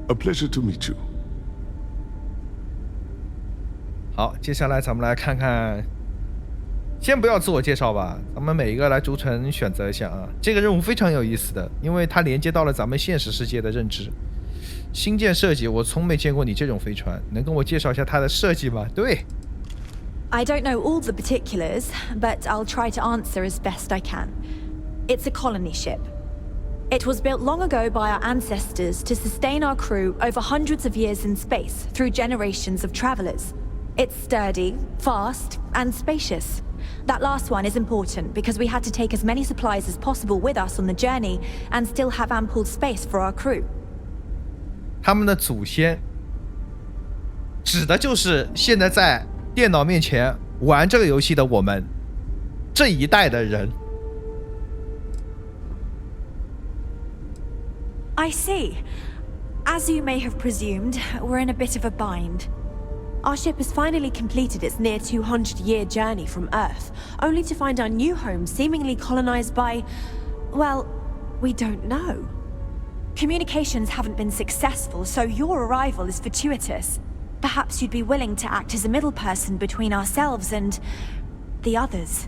A pleasure to meet you. 好，接下来咱们来看看先不要自我介绍吧，咱们每一个来逐层选择一下啊。这个任务非常有意思的，因为它连接到了咱们现实世界的认知。星舰设计，我从没见过你这种飞船，能跟我介绍一下它的设计吗？对。I don't know all the particulars, but I'll try to answer as best I can. It's a colony ship. It was built long ago by our ancestors to sustain our crew over hundreds of years in space through generations of travelers. It's sturdy, fast, and spacious. That last one is important because we had to take as many supplies as possible with us on the journey and still have ample space for our crew. 他们的祖先指的就是现在在电脑面前玩这个游戏的我们这一代的人。I see. As you may have presumed, we're in a bit of a bind. Our ship has finally completed its near 200-year journey from Earth, only to find our new home seemingly colonized by, well, we don't know. Communications haven't been successful, so your arrival is fortuitous. Perhaps you'd be willing to act as a middle person between ourselves and the others.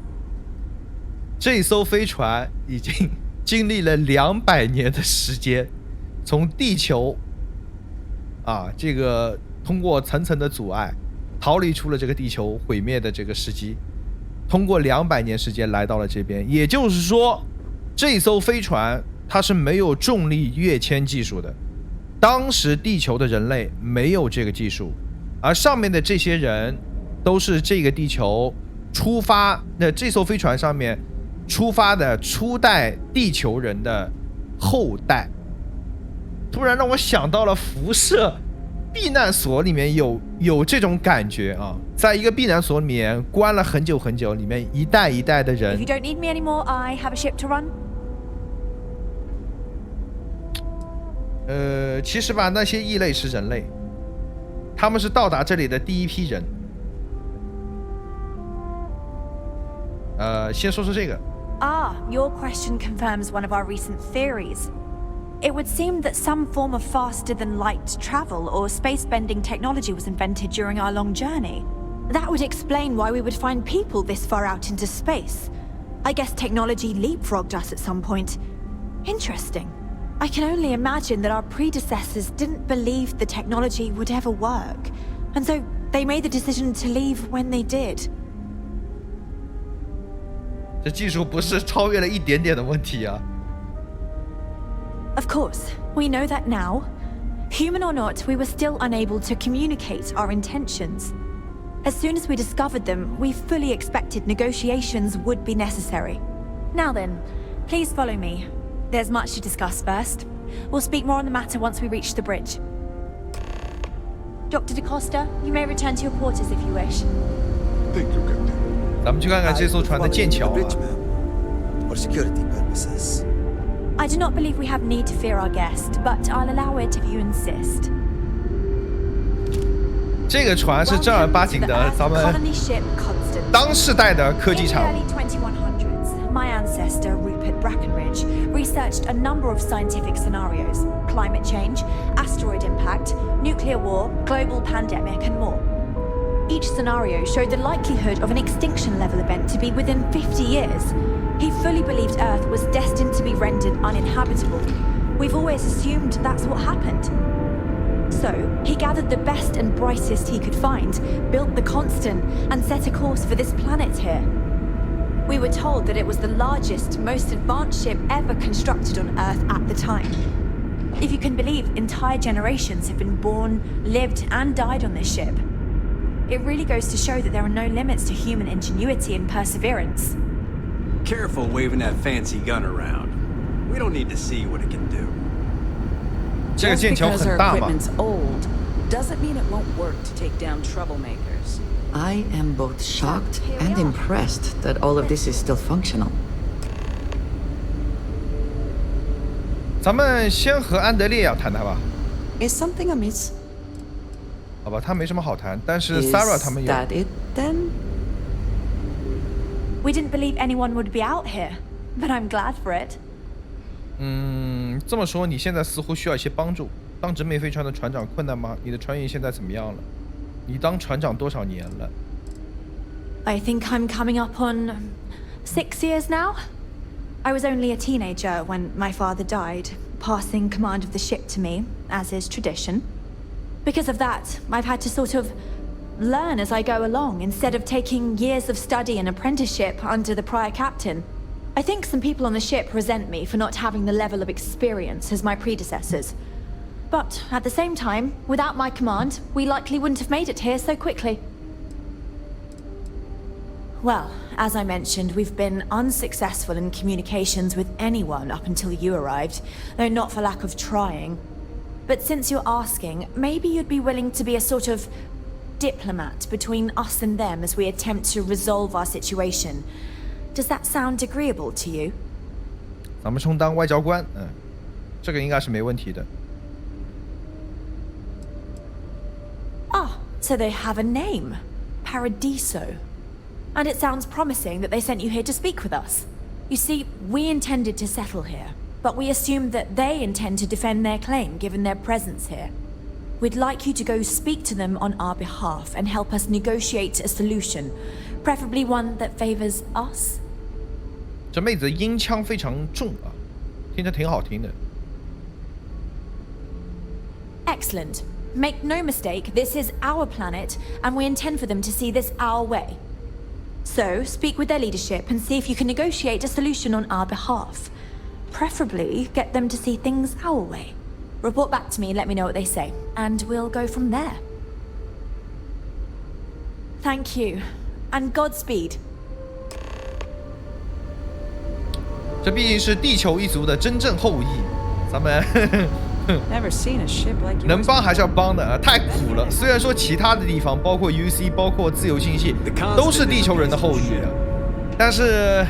这艘飞船已经经历了200年的时间，从地球这个通过层层的阻碍，逃离出了这个地球毁灭的这个时机，通过200年时间来到了这边。也就是说，这艘飞船它是没有重力跃迁技术的，当时地球的人类没有这个技术，而上面的这些人都是这个地球出发的这艘飞船上面出发的初代地球人的后代。突然让我想到了辐射避难所里面有这种感觉啊，在一个避难所里面关了很久很久，里面一代一代的人。 If you don't need me anymore, I have a ship to run. 其实吧，那些异类是人类，他们是到达这里的第一批人。先说说这个。 Your question confirms one of our recent theories. It would seem that some form of faster-than-light travel or space-bending technology was invented during our long journey. That would explain why we would find people this far out into space. I guess technology leapfrogged us at some point. Interesting. I can only imagine that our predecessors didn't believe the technology would ever work, and so they made the decision to leave when they did. 这技术不是超越了一点点的问题啊。 Of course, we know that now. Human or not, we were still unable to communicate our intentions. As soon as we discovered them, we fully expected negotiations would be necessary. Now then, please follow me. There's much to discuss first. We'll speak more on the matter once we reach the bridge. Dr. DaCosta, you may return to your quarters if you wish. Thank you, Captain. 咱们去看看这艘船的剑桥啊。 For security purposes. I do not believe we have need to fear our guest, but I'll allow it if you insist. 这个船是正儿八经的咱们当世代的科技产物。 My ancestor, Rupert Brackenridge, researched a number of scientific scenarios: climate change, asteroid impact, nuclear war, global pandemic, and more. Each scenario showed the likelihood of an extinction-level event to be within 50 years. He fully believed Earth was destined to be rendered uninhabitable. We've always assumed that's what happened. So, he gathered the best and brightest he could find, built the Constant, and set a course for this planet here. We were told that it was the largest, most advanced ship ever constructed on Earth at the time. If you can believe, entire generations have been born, lived, and died on this ship. It really goes to show that there are no limits to human ingenuity and perseverance. Careful waving that fancy gun around. We don't need to see what it can do. Just because our equipment's old doesn't mean it won't work to take down troublemakers. I am both shocked and impressed that all of this is still functional. 咱们先和安德烈亚谈谈吧。 Is something amiss? 好吧，他没什么好谈，但是 Sarah 他们有。 Is that it then? We didn't believe anyone would be out here, but I'm glad for it. 这么说，你现在似乎需要一些帮助。当直美飞船的船长困难吗？你的船员现在怎么样了？你当船长多少年了？ I think I'm coming up on 6 years now. I was only a teenager when my father died, passing command of the ship to me, as is tradition. Because of that, I've had to sort of learn as I go along, instead of taking years of study and apprenticeship under the prior captain. I think some people on the ship resent me for not having the level of experience as my predecessors. But at the same time, without my command, we likely wouldn't have made it here so quickly. Well, as I mentioned, we've been unsuccessful in communications with anyone up until you arrived, though not for lack of trying. But since you're asking, maybe you'd be willing to be a sort of diplomat between us and them as we attempt to resolve our situation. Does that sound agreeable to you? 咱们充当外交官，这个应该是没问题的。Ah, so they have a name. Paradiso. And it sounds promising that they sent you here to speak with us. You see, we intended to settle here, but we assumed that they intend to defend their claim given their presence here. We'd like you to go speak to them on our behalf and help us negotiate a solution, preferably one that favors us. 这妹子音腔非常重啊，听着挺好听的。Excellent. Make no mistake, this is our planet, and we intend for them to see this our way. So, speak with their leadership and see if you can negotiate a solution on our behalf. Preferably, get them to see things our way. Report back to me and let me know what they say, and we'll go from there. Thank you, and Godspeed. 这毕竟是地球一族的真正后裔，咱们Never seen a ship like yours. 能帮还是要帮的，太苦了。虽然说其他的地方，包括 UC， 包括自由星系，都是地球人的后裔的，但是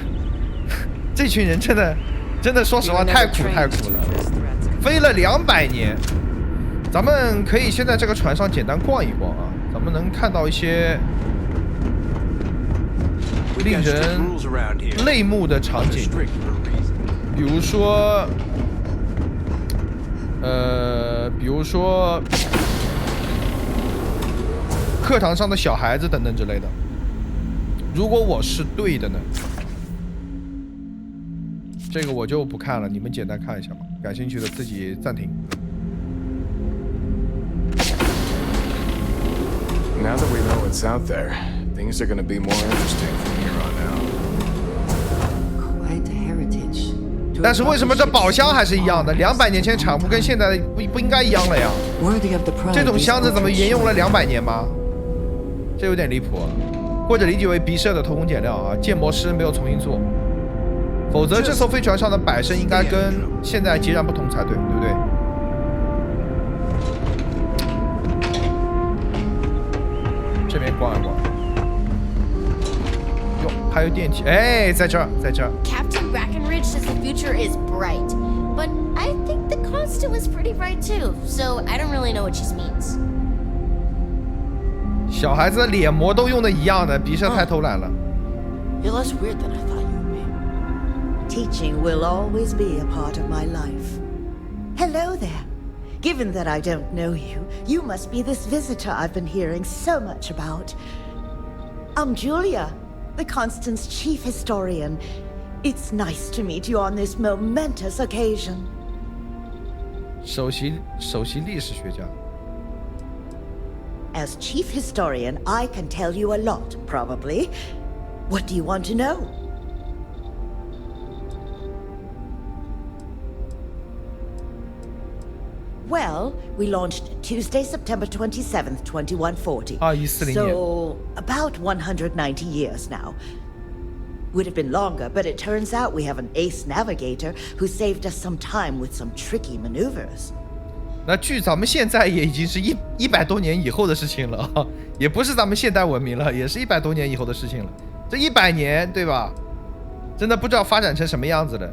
这群人真的说实话太苦了，飞了200年。咱们可以先在这个船上简单逛一逛啊，咱们能看到一些令人泪目的场景，比如说。比如说课堂上的小孩子等等之类的。如果我是对的呢？这个我就不看了，你们简单看一下吧。感兴趣的自己暂停。Now that we know what's out there, things are going to be more interesting from here on out. Quite a heritage. 但是为什么这宝箱还是一样的？200年前产物跟现在不应该一样了呀？这种箱子怎么沿用了200年吗？这有点离谱，或者理解为鼻舍的偷工减料啊，建模师没有重新做，否则这艘飞船上的摆设应该跟现在截然不同才对，对不对？这边逛一逛。哟，还有电梯，哎，在这儿，在这儿。Captain Brackenridge says the future is bright, but I think the constant was pretty bright too, so I don't really know what she means. 小孩子的脸模都用的一样的，鼻舍太偷懒了。You're less weird than I thought you would be. Teaching will always be a part of my life. Hello there. Given that I don't know you, you must be this visitor I've been hearing so much about. I'm Julia, the Constant's chief historian. It's nice to meet you on this momentous occasion. 首席历史学家。As chief historian, I can tell you a lot, probably. What do you want to know? Well, we launched Tuesday, September 27th, 2140. So, about 190 years now. Would have been longer, but it turns out we have an ace navigator who saved us some time with some tricky maneuvers. 那距咱们现在也已经是100多年以后的事情了啊，也不是咱们现代文明了，也是100多年以后的事情了。这100年，对吧？真的不知道发展成什么样子了。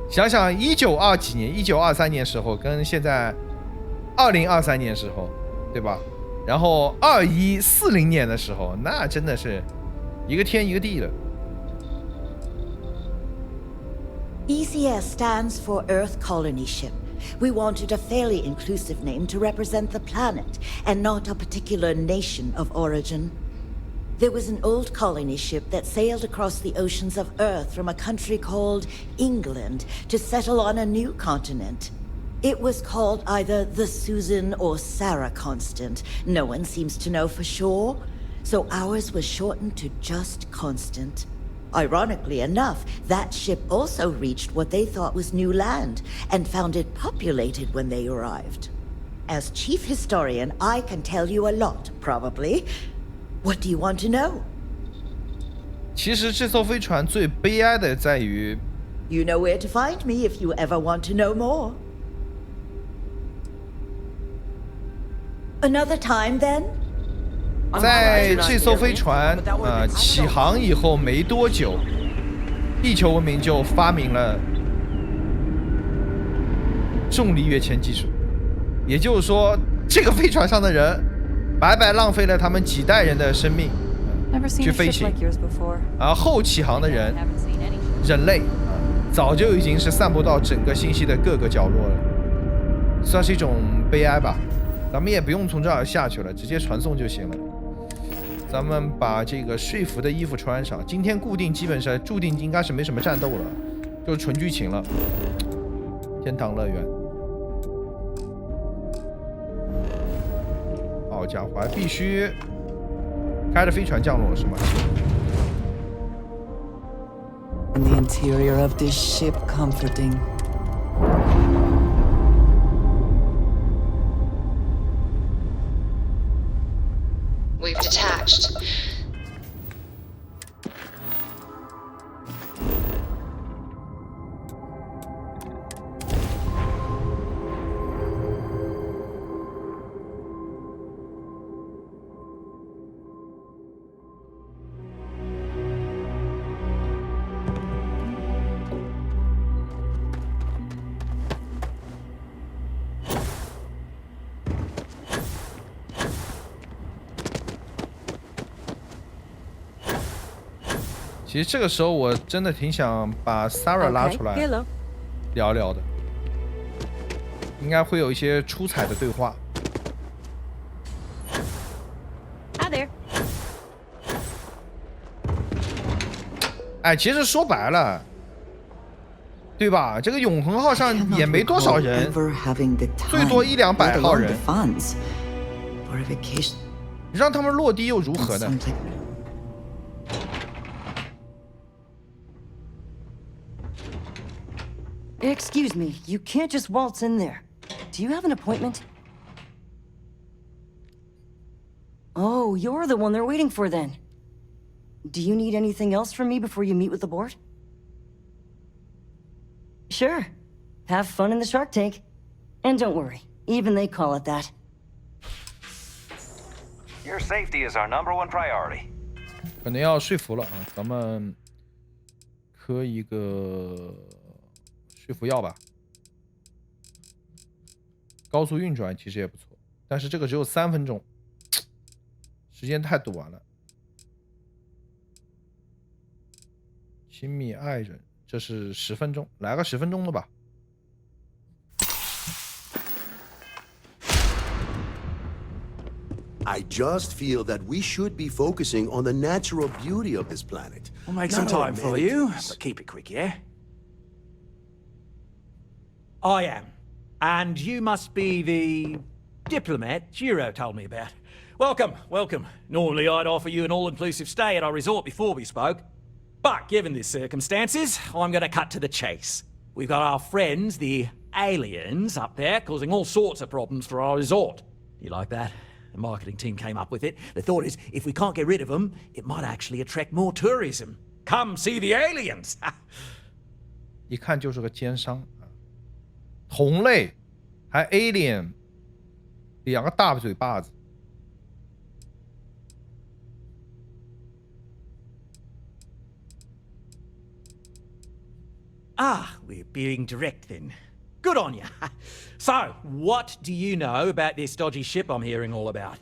想想1920几年、1923年时候，跟现在2023年时候，对吧？然后2140年的时候，那真的是一个天一个地了。ECS stands for Earth Colony Ship. We wanted a fairly inclusive name to represent the planet, and not a particular nation of origin. There was an old colony ship that sailed across the oceans of Earth from a country called England to settle on a new continent. It was called either the Susan or Sarah Constant. No one seems to know for sure, so ours was shortened to just Constant. Ironically enough, that ship also reached what they thought was new land and found it populated when they arrived. As chief historian, I can tell you a lot, probably. What do you want to know? 其实这艘飞船最悲哀的在于 You know where to find me if you ever want to know more. Another time then? 在这艘飞船起航以后没多久，地球文明就发明了重力跃迁技术，也就是说，这个飞船上的人白白浪费了他们几代人的生命去飞行，而后起航的人，人类早就已经是散布到整个星系的各个角落了，算是一种悲哀吧。咱们也不用从这儿下去了，直接传送就行了。咱们把这个说服的衣服穿上。今天固定基本上注定应该是没什么战斗了，就是纯剧情了。天堂乐园，好家伙，还必须开着飞船降落是吗 The interior of this ship comforting. We've detached.其实这个时候我真的挺想把 Sarah 拉出来聊聊的，应该会有一些出彩的对话。Hi there. 哎，其实说白了，对吧？这个永恒号上也没多少人，最多100-200号人，让他们落地又如何呢？ Excuse me, you can't just waltz in there. Do you have an appointment? Oh, you're the one they're waiting for then. Do you need anything else from me before you meet with the board? Sure. Have fun in the shark tank. And don't worry, even they call it that. Your safety is our #1 priority. 可能要说服了啊，咱们磕一个。 说服药吧，高速运转其实也不错，但是这个只有3分钟，时间太短了。亲密爱人，这是10分钟，来个10分钟的吧。I just feel that we should be focusing on the natural beauty of this planet. We'll make some time for you, but keep it quick, yeah? I am. And you must be the diplomat Giro told me about. Welcome, welcome. Normally I'd offer you an all-inclusive stay at our resort before we spoke. But given the circumstances, I'm going to cut to the chase. We've got our friends, the aliens, up there, causing all sorts of problems for our resort. You like that? The marketing team came up with it. The thought is, if we can't get rid of them, it might actually attract more tourism. Come see the aliens! 一看就是个奸商。 同类，还 alien， 2个大嘴巴子。Ah, we're being direct then. Good on you. So, what do you know about this dodgy ship I'm hearing all about?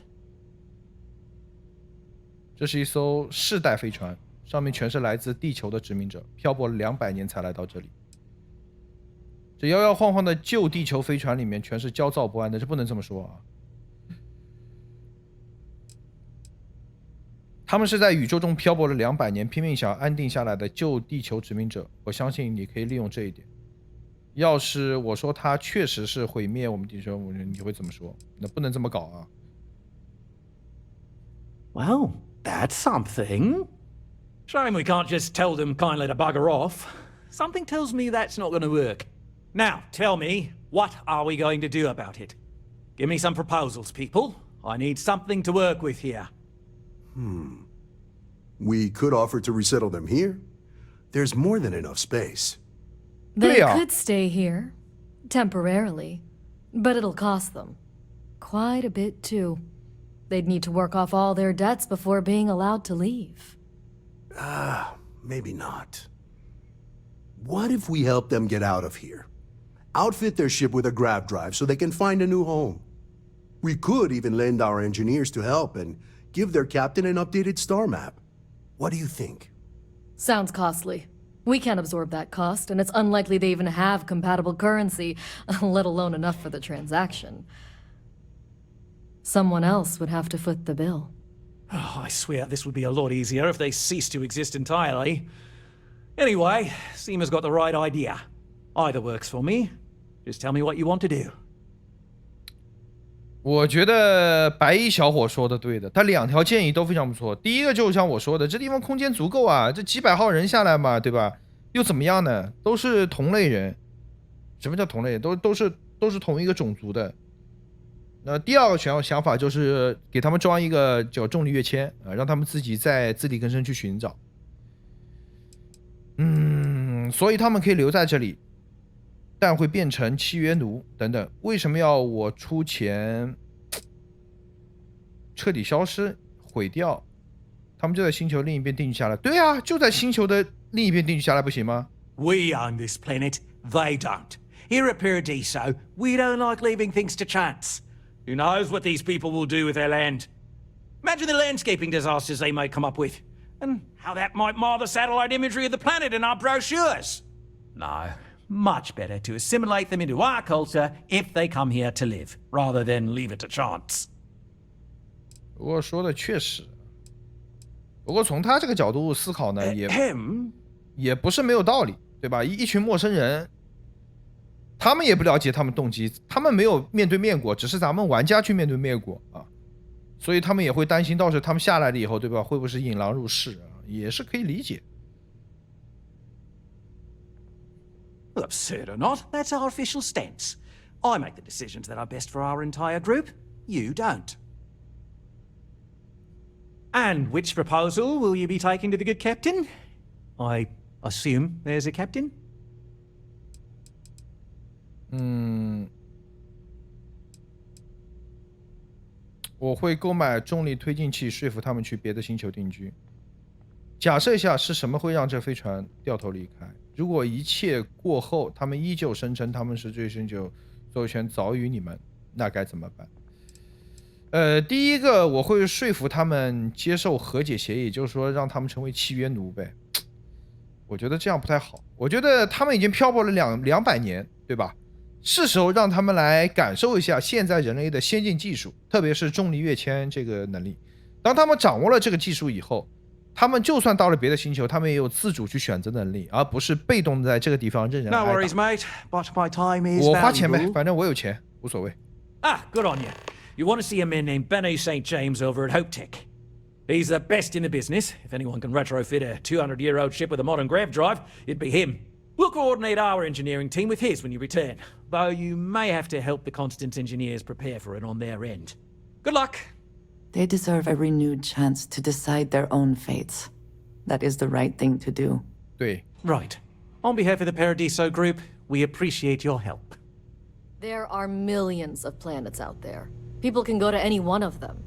这是一艘世代飞船，上面全是来自地球的殖民者，漂泊了200年才来到这里。 这摇摇晃晃的旧地球飞船里面全是焦躁不安的，这不能这么说啊！他们是在宇宙中漂泊了200年，拼命想安定下来的旧地球殖民者。我相信你可以利用这一点。要是我说他确实是毁灭我们地球，你会怎么说？那不能这么搞啊。Well, that's something. Shame we can't just tell them kindly to bugger off. Something tells me that's not going to work. Now, tell me, what are we going to do about it? Give me some proposals, people. I need something to work with here. We could offer to resettle them here. There's more than enough space. They could stay here, temporarily, but it'll cost them. Quite a bit, too. They'd need to work off all their debts before being allowed to leave. Maybe not. What if we help them get out of here? Outfit their ship with a grav drive so they can find a new home. We could even lend our engineers to help and give their captain an updated star map. What do you think? Sounds costly. We can't absorb that cost, and it's unlikely they even have compatible currency, let alone enough for the transaction. Someone else would have to foot the bill. Oh, I swear this would be a lot easier if they ceased to exist entirely. Anyway, Seema's got the right idea. Either works for me. Just tell me what you want to do. 我觉得白衣小伙说的对的，他2条建议都非常不错。第一个就像我说的，这地方空间足够啊，这几百号人下来嘛，对吧？又怎么样呢？都是同类人。什么叫同类人？都是同一个种族的。那第二个想法就是给他们装一个叫重力跃迁啊，让他们自己在自力更生去寻找。所以他们可以留在这里，但会变成契约奴等等。为什么要我出钱彻底消失毁掉？他们就在星球另一边定居下来。对啊，就在星球的另一边定居下来不行吗？ We own this planet, they don't. Here at Paradiso, we don't like leaving things to chance. Who knows what these people will do with their land? Imagine the landscaping disasters they might come up with, and how that might mar the satellite imagery of the planet in our brochures. No, much better to assimilate them into our culture if they come here to live, rather than leave it to chance. 我说的确实，不过从他这个角度思考呢，也不是没有道理，对吧？一群陌生人。他们也不了解他们动机，他们没有面对面过，只是咱们玩家去面对面过啊，所以他们也会担心，到时候他们下来了以后，对吧？会不会是引狼入室啊？也是可以理解。Absurd or not, that's our official stance. I make the decisions that are best for our entire group. You don't. And which proposal will you be taking to the good captain? I assume there's a captain? 我会购买重力推进器，说服他们去别的星球定居。假设一下，是什么会让这飞船掉头离开？如果一切过后，他们依旧声称他们是这星球所有权早于你们，那该怎么办？第一个，我会说服他们接受和解协议，就是说让他们成为契约奴呗。我觉得这样不太好。我觉得他们已经漂泊了200年，对吧？是时候让他们来感受一下现在人类的先进技术，特别是重力跃迁这个能力。当他们掌握了这个技术以后，他们就算到了别的星球，他们也有自主去选择能力，而不是被动在这个地方任人挨打。 No worries, mate. But my time is 我花钱呗，反正我有钱，无所谓。Good on you. You want to see a man named Benno St. James over at Hope Tech. He's the best in the business. If anyone can retrofit a 200-year-old ship with a modern grav drive, it'd be him. We'll coordinate our engineering team with his when you return, though you may have to help the Constance engineers prepare for it on their end. Good luck! They deserve a renewed chance to decide their own fates. That is the right thing to do. 对。 Right. On behalf of the Paradiso Group, we appreciate your help. There are millions of planets out there. People can go to any one of them.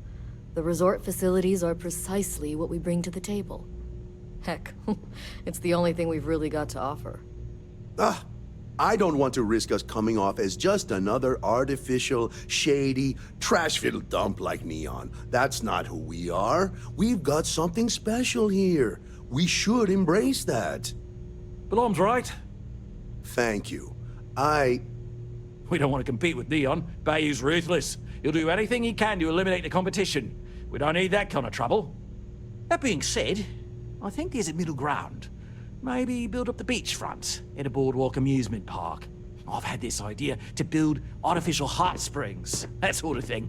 The resort facilities are precisely what we bring to the table. Heck, it's the only thing we've really got to offer. I don't want to risk us coming off as just another artificial, shady, trash-filled dump like Neon. That's not who we are. We've got something special here. We should embrace that. Blom's right. Thank you. We don't want to compete with Neon. Bayou's ruthless. He'll do anything he can to eliminate the competition. We don't need that kind of trouble. That being said, I think there's a middle ground. Maybe build up the beachfront in a boardwalk amusement park. I've had this idea to build artificial hot springs, that sort of thing.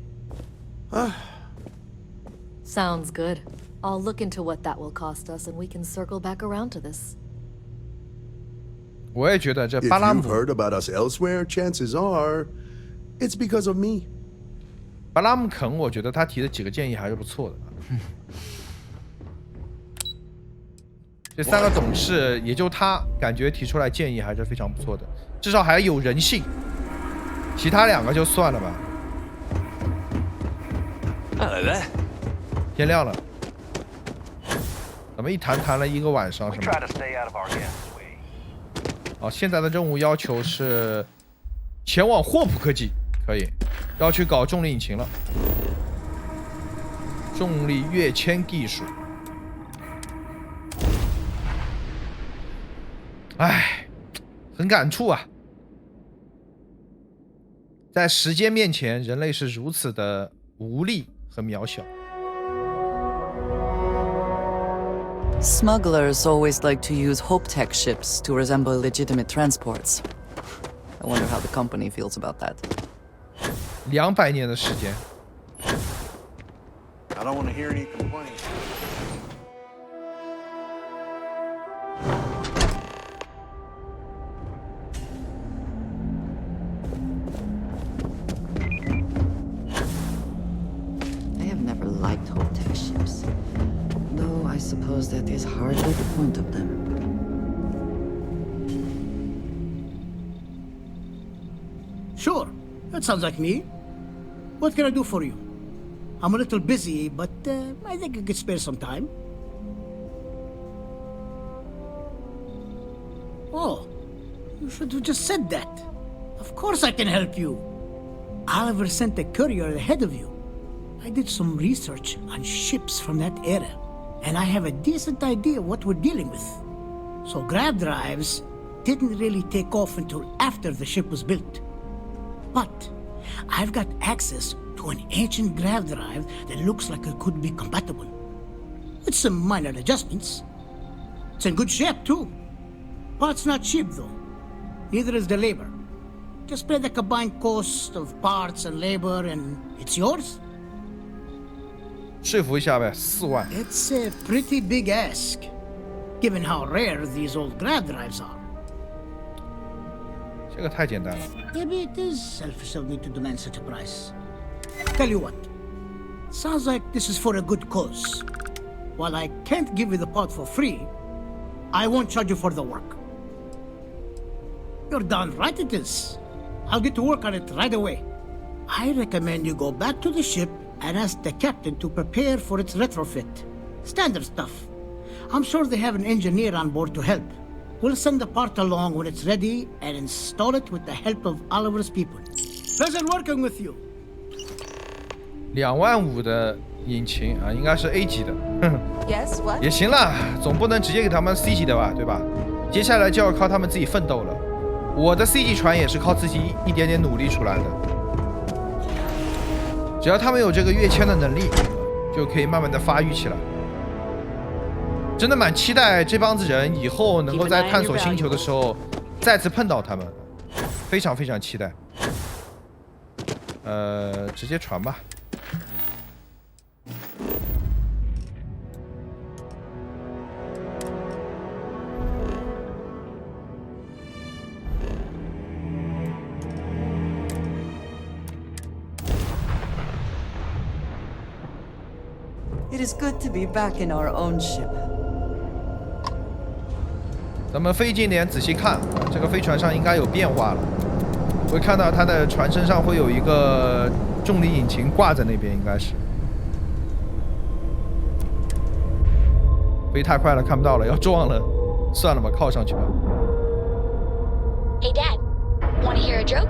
Sounds good. I'll look into what that will cost us, and we can circle back around to this. 我也觉得这 If 巴拉 you've 姆 heard about us elsewhere, chances are it's because of me. 巴拉姆肯，我觉得他提的几个建议还是不错的。这3个董事，也就他感觉提出来建议还是非常不错的，至少还有人性。其他2个就算了吧。天亮了，咱们一谈了1个晚上，是吗？哦，现在的任务要求是前往霍普科技，可以，要去搞重力引擎了，重力跃迁技术。唉，很感触啊，在时间面前，人类是如此的无力和渺小。Smugglers always like to use HopeTech ships to resemble legitimate transports. I wonder how the company feels about that. 200年的时间。I don't want to hear any complaints. I have never liked HopeTech ships. Though I suppose that is hardly the point of them. Sure, that sounds like me. What can I do for you? I'm a little busy, but I think I could spare some time. Oh, you should have just said that. Of course I can help you. Oliver sent a courier ahead of you. I did some research on ships from that era, and I have a decent idea what we're dealing with. So grav drives didn't really take off until after the ship was built. But I've got access to an ancient grav drive that looks like it could be compatible. With some minor adjustments. It's in good shape, too. Parts not cheap, though. Neither is the labor. Just pay the combined cost of parts and labor, and it's yours. 说服一下呗，4万。 It's a pretty big ask, given how rare these old grav drives are. 这个太简单了。 Maybe it is selfish of me to demand such a price. Tell you what, sounds like this is for a good cause. While I can't give you the part for free, I won't charge you for the work. You're darn right it is. I'll get to work on it right away. I recommend you go back to the ship and ask the captain to prepare for its retrofit. Standard stuff. I'm sure they have an engineer on board to help. We'll send the part along when it's ready and install it with the help of Oliver's people. Pleasure working with you. 25000的引擎啊，应该是 A 级的， Yes, what? 也行了，总不能直接给他们 C 级的吧，对吧？接下来就要靠他们自己奋斗了。我的 C 级船也是靠自己一点点努力出来的。只要他们有这个跃迁的能力，就可以慢慢的发育起来。真的蛮期待这帮子人以后能够在探索星球的时候再次碰到他们，非常非常期待。直接传吧。It is good to be back in our own ship. 咱们飞近点仔细看，这个飞船上应该有变化了。会看到它的船身上会有一个重力引擎挂在那边，应该是。飞太快了，看不到了，要撞了，算了吧，靠上去吧。Hey, Dad. Want to hear a joke?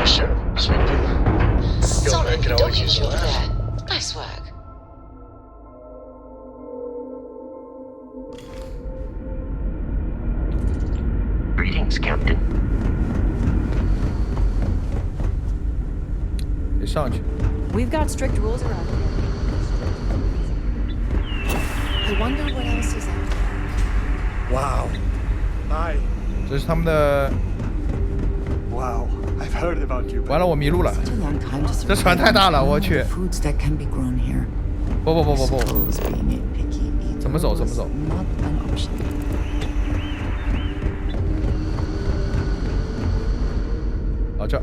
Sure. Sweet deal. Sorry, can don't always you use a joke laugh. there. Nice work. Greetings, Captain. 得上去。 We've got strict rules around here. I wonder what else is out there. Wow.这是他们的。Wow, I've heard about you. 完了，我迷路了。这船太大了，我去。不，怎么走？啊，这。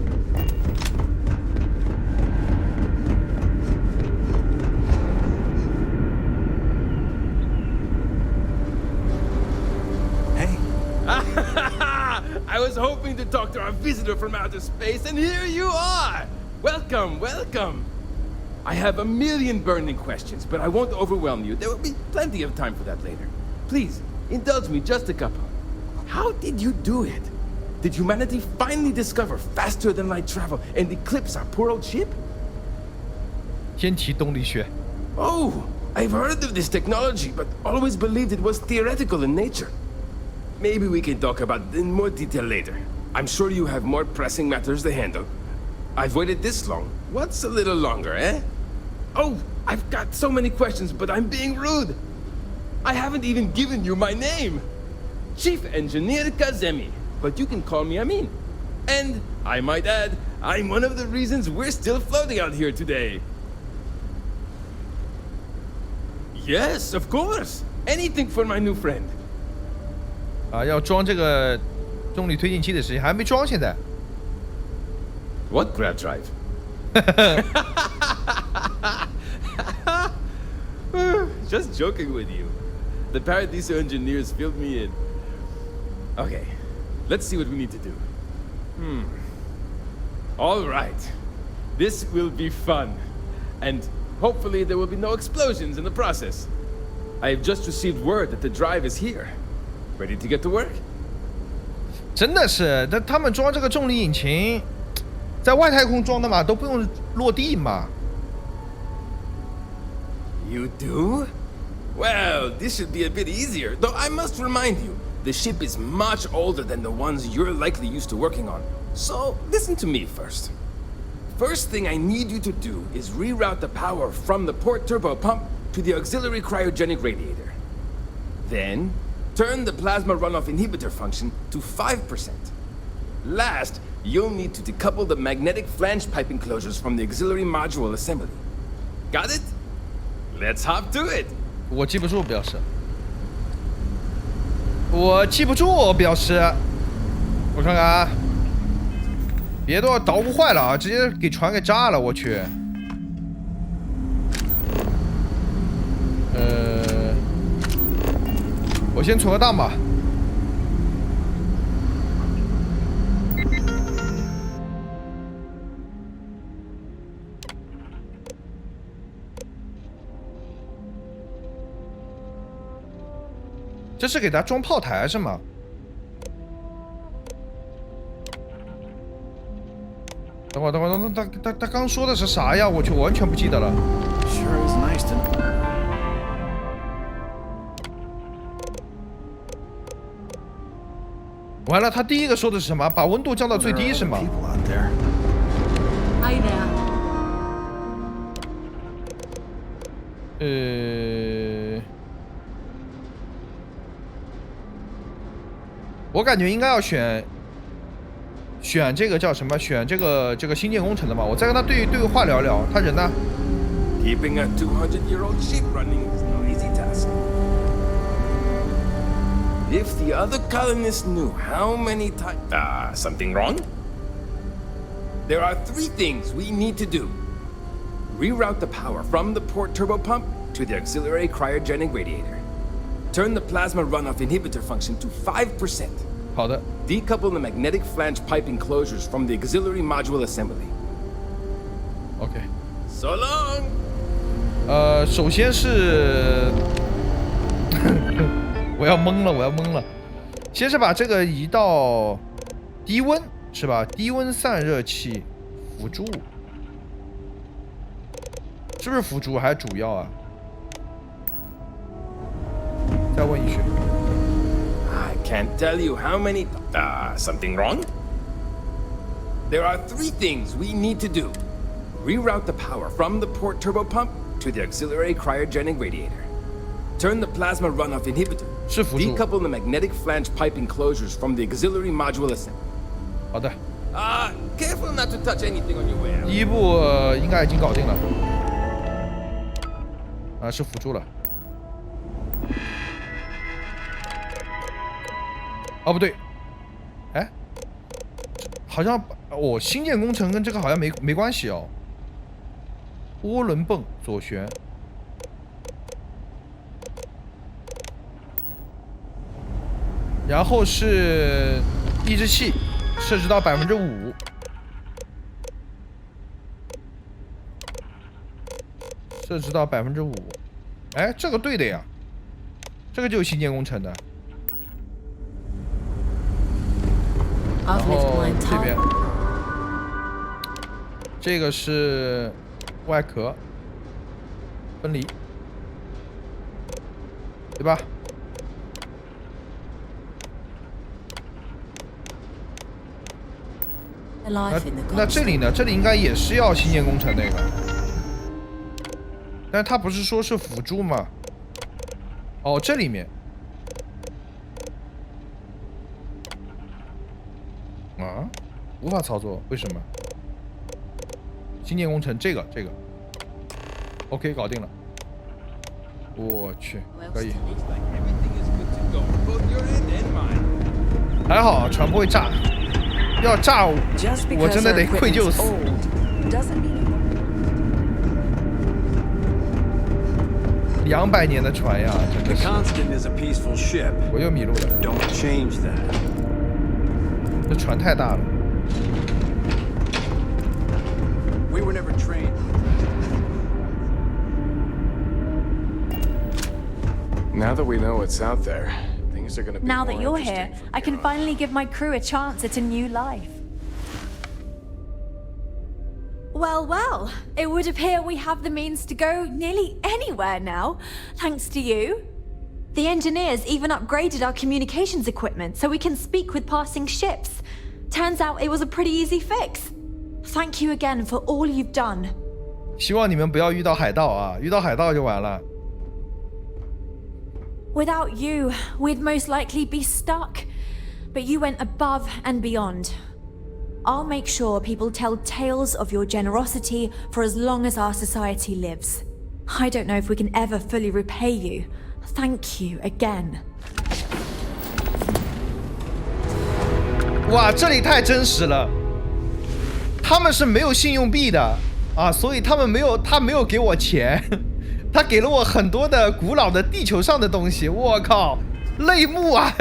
I was hoping to talk to our visitor from outer space, and here you are! Welcome, welcome! I have a million burning questions, but I won't overwhelm you. There will be plenty of time for that later. Please, indulge me just a couple. How did you do it? Did humanity finally discover faster-than-light travel and eclipse our poor old ship? 天体动力学. Oh, I've heard of this technology, but always believed it was theoretical in nature. Maybe we can talk about it in more detail later. I'm sure you have more pressing matters to handle. I've waited this long. What's a little longer, eh? Oh, I've got so many questions, but I'm being rude. I haven't even given you my name. Chief Engineer Kazemi, but you can call me Amin. And, I might add, I'm one of the reasons we're still floating out here today. Yes, of course. Anything for my new friend. 啊，要装这个重力推进器的事情还没装，现在。What grab drive? Just joking with you. The Paradiso engineers filled me in. Okay, let's see what we need to do. All right. This will be fun. And hopefully there will be no explosions in the process. I have just received word that the drive is here. Ready to get to work? 真的是，他们装这个重力引擎，在外太空装的嘛，都不用落地嘛。You do? Well, this should be a bit easier, though I must remind you, the ship is much older than the ones you're likely used to working on. So, listen to me first. First thing I need you to do is reroute the power from the port turbo pump to the auxiliary cryogenic radiator. Then, turn the plasma runoff inhibitor function to 5%. Last, you'll need to decouple the magnetic flange pipe enclosures from the auxiliary module assembly. Got it? Let's hop to it. 我记不住，表示。我记不住，表示。我看看啊，别都要捣鼓坏了啊，直接给船给炸了，我去。我先存个档吧。这是给他装炮台是吗？等会儿，他刚说的是啥呀？我去，完全不记得了。Sure is nice to know. 完了，他第一个说的是什么？把温度降到最低是吗？ Hi there. 我感觉应该要选这个叫什么？选这个新建工程的嘛。我再跟他对个话聊聊。他人呢 ？Keeping a 200-year-old ship running is no easy task. If the other colonists knew how many times... something wrong? There are 3 things we need to do. Reroute the power from the port turbo pump to the auxiliary cryogenic radiator. Turn the plasma runoff inhibitor function to 5%. 好的。Decouple the magnetic flange pipe enclosures from the auxiliary module assembly. OK. So long. 首先是我要懵了。先是把这个移到低温是吧？低温散热器辅助，是不是辅助还是主要啊？再问一句。I can't tell you how many... something wrong? There are 3 things we need to do. Reroute the power from the port turbo pump to the auxiliary cryogenic radiator. Turn the plasma runoff inhibitor. 是辅助。Decouple the magnetic flange pipe enclosures from the auxiliary module assembly. 好的。Careful not to touch anything on your way out. 第一步应该已经搞定了。是辅助了。哦，不对，哎，好像新建工程跟这个好像没关系哦。涡轮泵左旋，然后是抑制器，设置到5%，设置到5%。哎，这个对的呀，这个就是新建工程的。然后这边，这个是外壳分离，对吧？那这里呢？这里应该也是要新建工程那个，但它不是说是辅助吗？哦，这里面。啊，无法操作，为什么？新建工程这个 ，OK， 搞定了。我去，可以。还好船不会炸，要炸我真的得愧疚死。200年的船呀，真的是。我又迷路了。这船太大了。We were never trained. Now that we know what's out there, things are gonna be Now that more you're here, interesting I can finally give my crew a chance at a new life. Well, well, it would appear we have the means to go nearly anywhere now, thanks to you. The engineers even upgraded our communications equipment so we can speak with passing ships. Turns out it was a pretty easy fix. Thank you again for all you've done. 希望你们不要遇到海盗啊，遇到海盗就完了。Without you, we'd most likely be stuck. But you went above and beyond. I'll make sure people tell tales of your generosity for as long as our society lives. I don't know if we can ever fully repay you. Thank you again. 哇，这里太真实了。他们是没有信用币的啊，所以他没有给我钱，他给了我很多的古老的地球上的东西。我靠，泪目啊！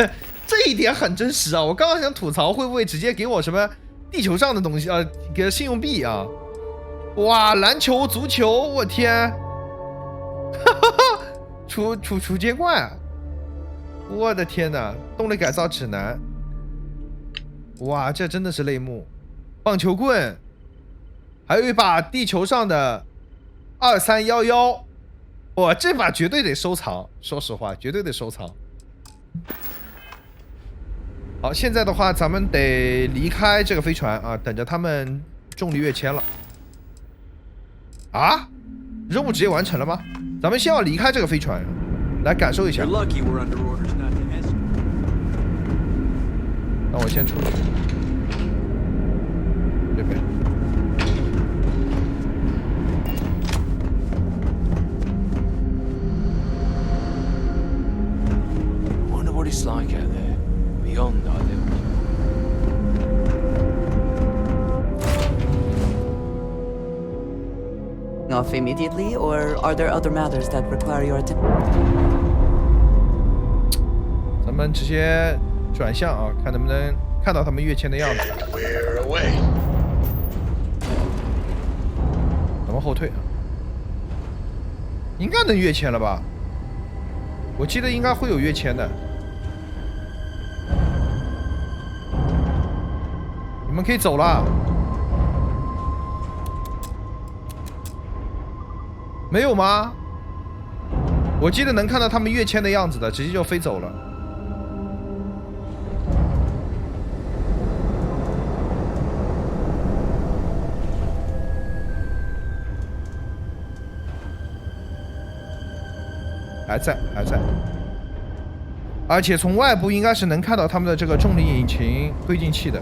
这一点很真实啊。我刚刚想吐槽，会不会直接给我什么地球上的东西啊？给信用币啊？哇，篮球、足球，我天！哈哈哈。储接罐，我的天哪！动力改造指南，哇，这真的是泪目。棒球棍，还有一把地球上的2311，哇，这把绝对得收藏。说实话，绝对得收藏。好，现在的话，咱们得离开这个飞船啊，等着他们重力跃迁了。啊？任务直接完成了吗？咱们先要离开这个飞船，来感受一下。那我先出去，这边。Wonder what it's like out there, beyond our level. Off immediately, or are there other matters that require your attention? 咱们直接转向啊，看能不能看到他们跃迁的样子。咱们后退啊，应该能跃迁了吧？我记得应该会有跃迁的。你们可以走了。没有吗？我记得能看到他们跃迁的样子的，直接就飞走了。还在。而且从外部应该是能看到他们的这个重力引擎推进器的。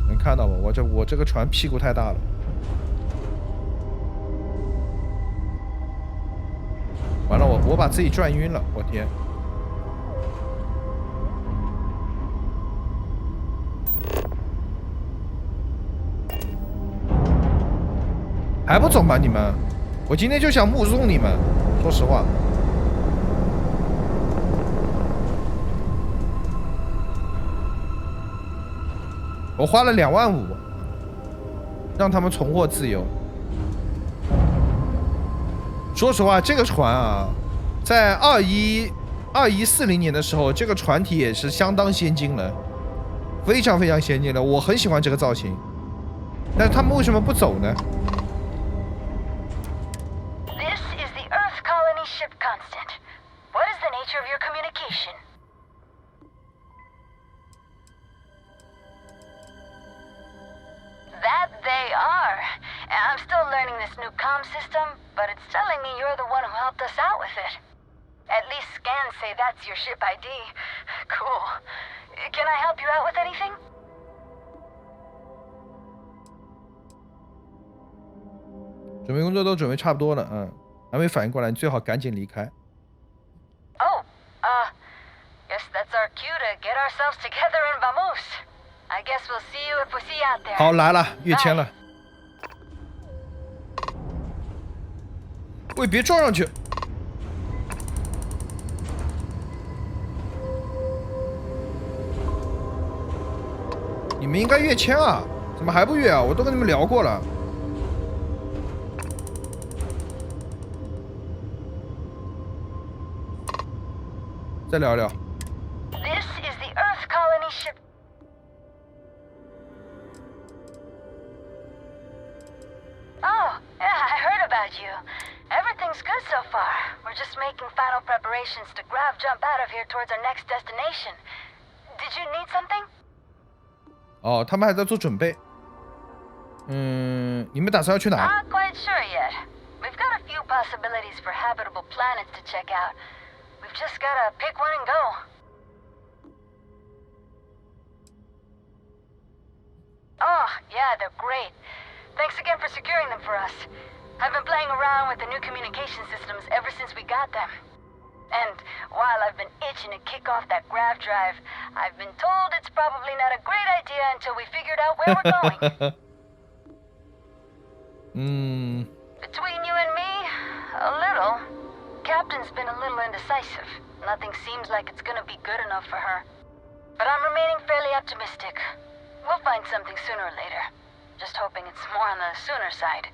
能看到吗？我这个船屁股太大了。完了，我把自己转晕了，我天！还不走吗你们？我今天就想目送你们，说实话。我花了2万5，让他们重获自由。说实话，这个船啊，在2140年的时候，这个船体也是相当先进了，非常非常先进了。我很喜欢这个造型，但是他们为什么不走呢？ This is the Earth Colony ship constant. What is the nature of your communication? That they are. I'm still learning this new comm system, but it's telling me you're the one who helped us out with it. At least scans say that's your ship ID. Cool. Can I help you out with anything? "准备工作都准备差不多了，还没反应过来，你最好赶紧离开。 Oh, guess that's our cue to get ourselves together and vamos. I guess we'll see you if we see you out there. 好，来了，跃迁了。喂，别撞上去！你们应该跃迁啊，怎么还不跃啊？我都跟你们聊过了。再聊聊。 This is the Earth Colony ship. Oh, yeah, I heard about you. Everything's good so far. We're just making final preparations to grav jump out of here towards our next destination. Did you need something? 哦，他们还在做准备。你们打算要去哪？ Not quite sure yet. We've got a few possibilities for habitable planets to check out. We've just gotta pick one and go. Oh, yeah, they're great. Thanks again for securing them for us. I've been playing around with the new communication systems ever since we got them. And while I've been itching to kick off that grav drive, I've been told it's probably not a great idea until we figured out where we're going. Between you and me, a little. Captain's been a little indecisive. Nothing seems like it's gonna be good enough for her. But I'm remaining fairly optimistic. We'll find something sooner or later. Just hoping it's more on the sooner side.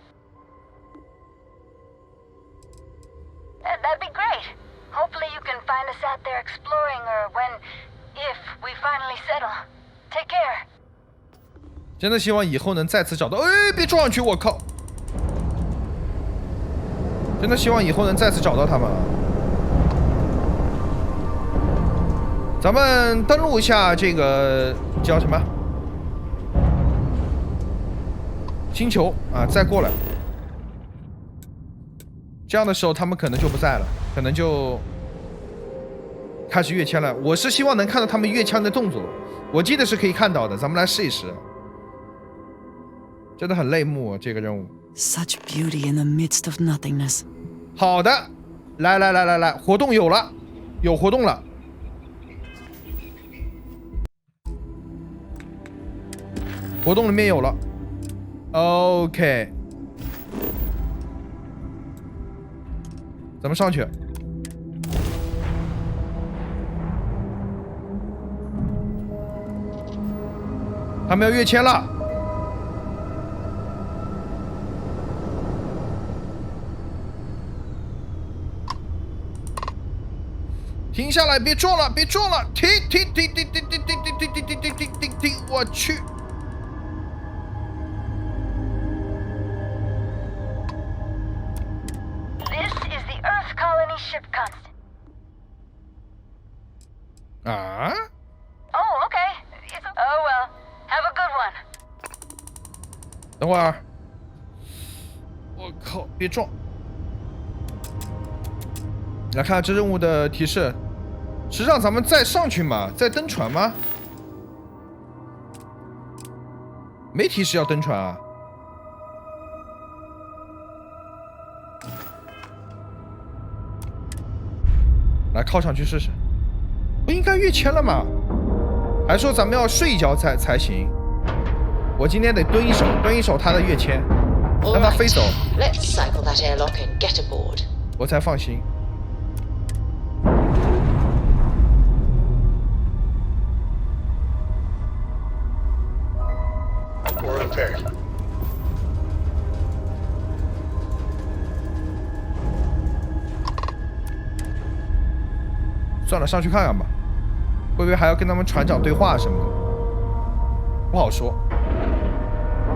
That'd be great. Hopefully you can find us out there exploring, or if we finally settle. Take care. 真的希望以后能再次找到。哎，别撞上去！我靠！真的希望以后能再次找到他们。咱们登录一下这个叫什么星球啊，再过来。这样的时候，他们可能就不在了，可能就开始跃迁了。我是希望能看到他们跃迁的动作，我记得是可以看到的，咱们来试一试。真的很泪目，这个任务。Such beauty in the midst of nothingness. 好的，来，活动有了，有活动了。活动里面有了 ，OK， 咱们上去。他们要跃迁了。停下来，别撞了，别撞了！停！我去！Oh, okay. Oh, well. 等会儿，我靠，别撞！来看这任务的提示，是让咱们再上去吗？再登船吗？没提示要登船啊。来靠上去试试，不应该跃迁了吗？还说咱们要睡一觉才行。我今天得蹲一手他的跃迁，让他飞走，我才放心。算了，上去看看吧，会不会还要跟他们船长对话什么的？不好说。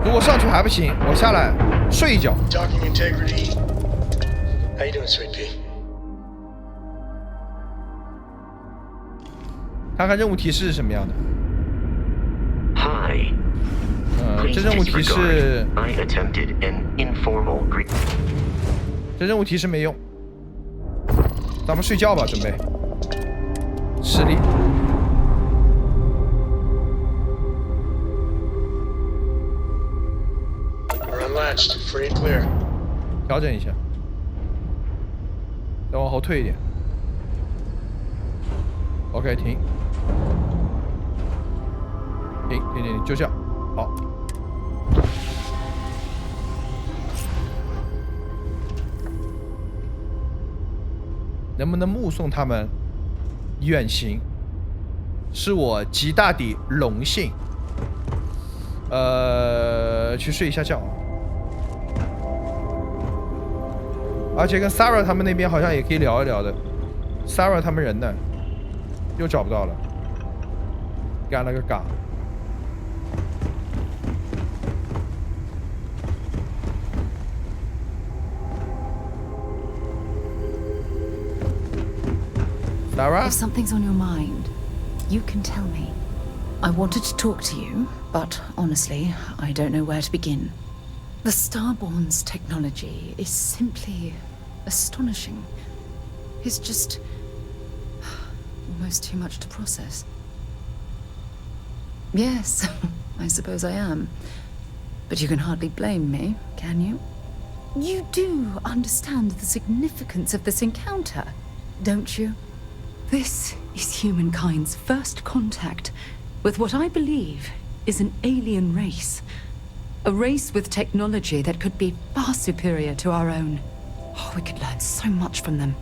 如果上去还不行，我下来睡一觉。看看任务提示是什么样的。这任务提示，这任务提示没用，咱们睡觉吧，准备。实力。调整一下，再往后退一点。OK， 停，就这样，好。能不能目送他们远行，是我极大的荣幸。去睡一下觉。而且跟 Sarah 他们那边好像也可以聊一聊的。Sarah 他们人呢？又找不到了，干了个嘎。Sarah? If something's on your mind, you can tell me. I wanted to talk to you, but honestly, I don't know where to begin. The Starborn's technology is simply astonishing. It's just almost too much to process. Yes, I suppose I am. But you can hardly blame me, can you? You do understand the significance of this encounter, don't you? This is humankind's first contact with what I believe is an alien race. A race with technology that could be far superior to our own. Oh, we could learn so much from them.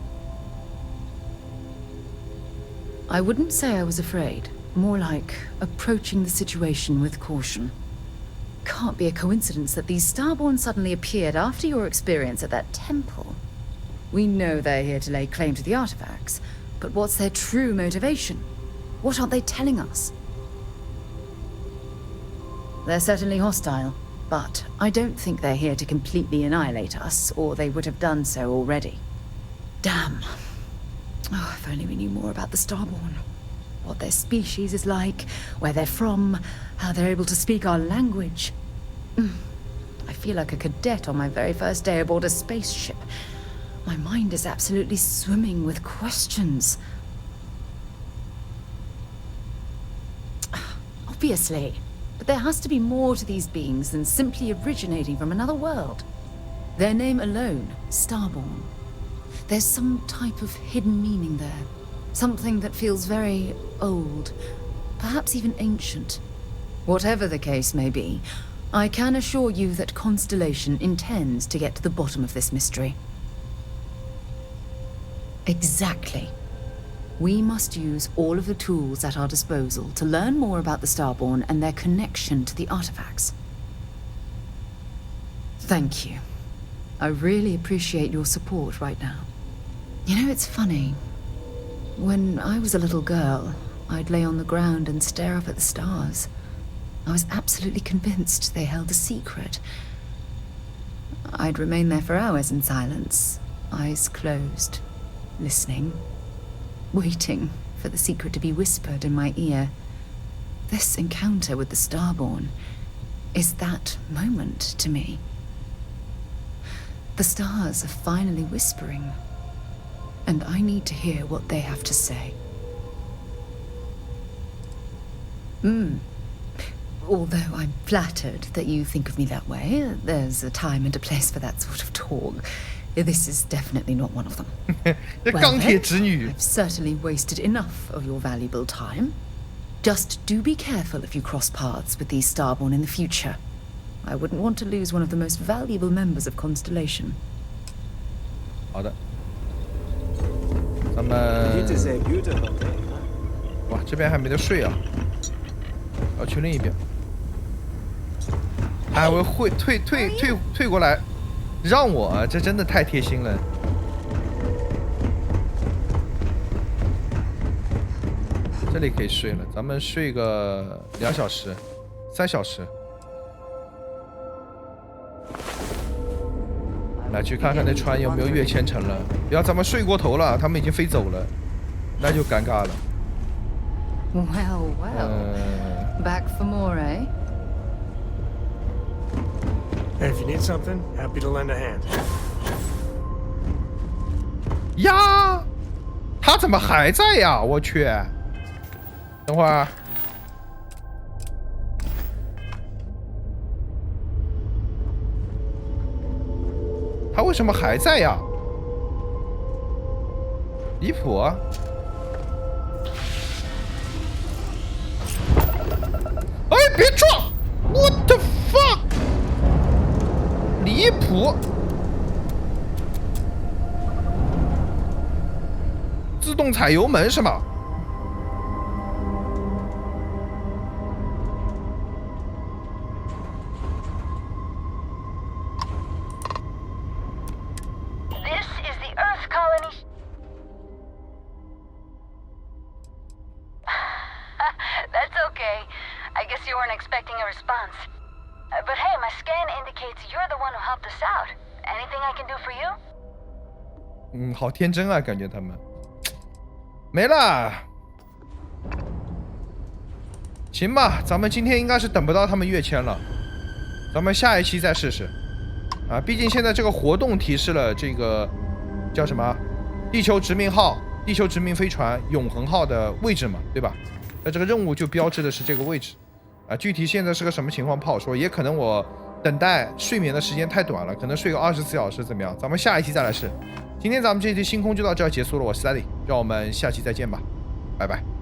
I wouldn't say I was afraid. More like approaching the situation with caution. Can't be a coincidence that these Starborn suddenly appeared after your experience at that temple. We know they're here to lay claim to the artifacts, but what's their true motivation? What aren't they telling us? They're certainly hostile, but I don't think they're here to completely annihilate us, or they would have done so already. Damn. Oh, if only we knew more about the Starborn. What their species is like, where they're from, how they're able to speak our language. I feel like a cadet on my very first day aboard a spaceship. My mind is absolutely swimming with questions. Obviously. But there has to be more to these beings than simply originating from another world. Their name alone, Starborn. There's some type of hidden meaning there. Something that feels very old, perhaps even ancient. Whatever the case may be, I can assure you that Constellation intends to get to the bottom of this mystery. Exactly. We must use all of the tools at our disposal to learn more about the Starborn and their connection to the artifacts. Thank you. I really appreciate your support right now. You know, it's funny. When I was a little girl, I'd lay on the ground and stare up at the stars. I was absolutely convinced they held a secret. I'd remain there for hours in silence, eyes closed, listening, waiting for the secret to be whispered in my ear. This encounter with the Starborn, is that moment to me. The stars are finally whispering, and I need to hear what they have to say. Although I'm flattered that you think of me that way, there's a time and a place for that sort of talk. This is definitely not one of them. Well, I've certainly wasted enough of your valuable time. Just do be careful if you cross paths with these Starborn in the future. I wouldn't want to lose one of the most valuable members of Constellation. 好的，咱们哇，这边还没得睡啊，要去另一边。还会退过来，让我，这真的太贴心了。这里可以睡了，咱们睡个2小时、3小时。来去看看那船有没有跃迁成了，不要咱们睡过头了，他们已经飞走了，那就尴尬了。Well, back for more, eh? Hey, if you need something, happy to lend a hand. 呀，他怎么还在呀？我去！等会儿。他为什么还在呀？离谱啊！哎，别撞 ！What the fuck！ 离谱！自动踩油门是吗？ But hey, my scan indicates you're the one who helped us out. Anything I can do for you? 好天真啊，感觉他们没了。行吧，咱们今天应该是等不到他们跃迁了，咱们下一期再试试。啊，毕竟现在这个活动提示了这个叫什么？地球殖民号、地球殖民飞船、永恒号的位置嘛，对吧？那这个任务就标志的是这个位置。 啊，具体现在是个什么情况不好说，也可能我等待睡眠的时间太短了，可能睡个24小时怎么样？咱们下一期再来试。今天咱们这期星空就到这儿结束了，我是 Zuddy，让我们下期再见吧，拜拜。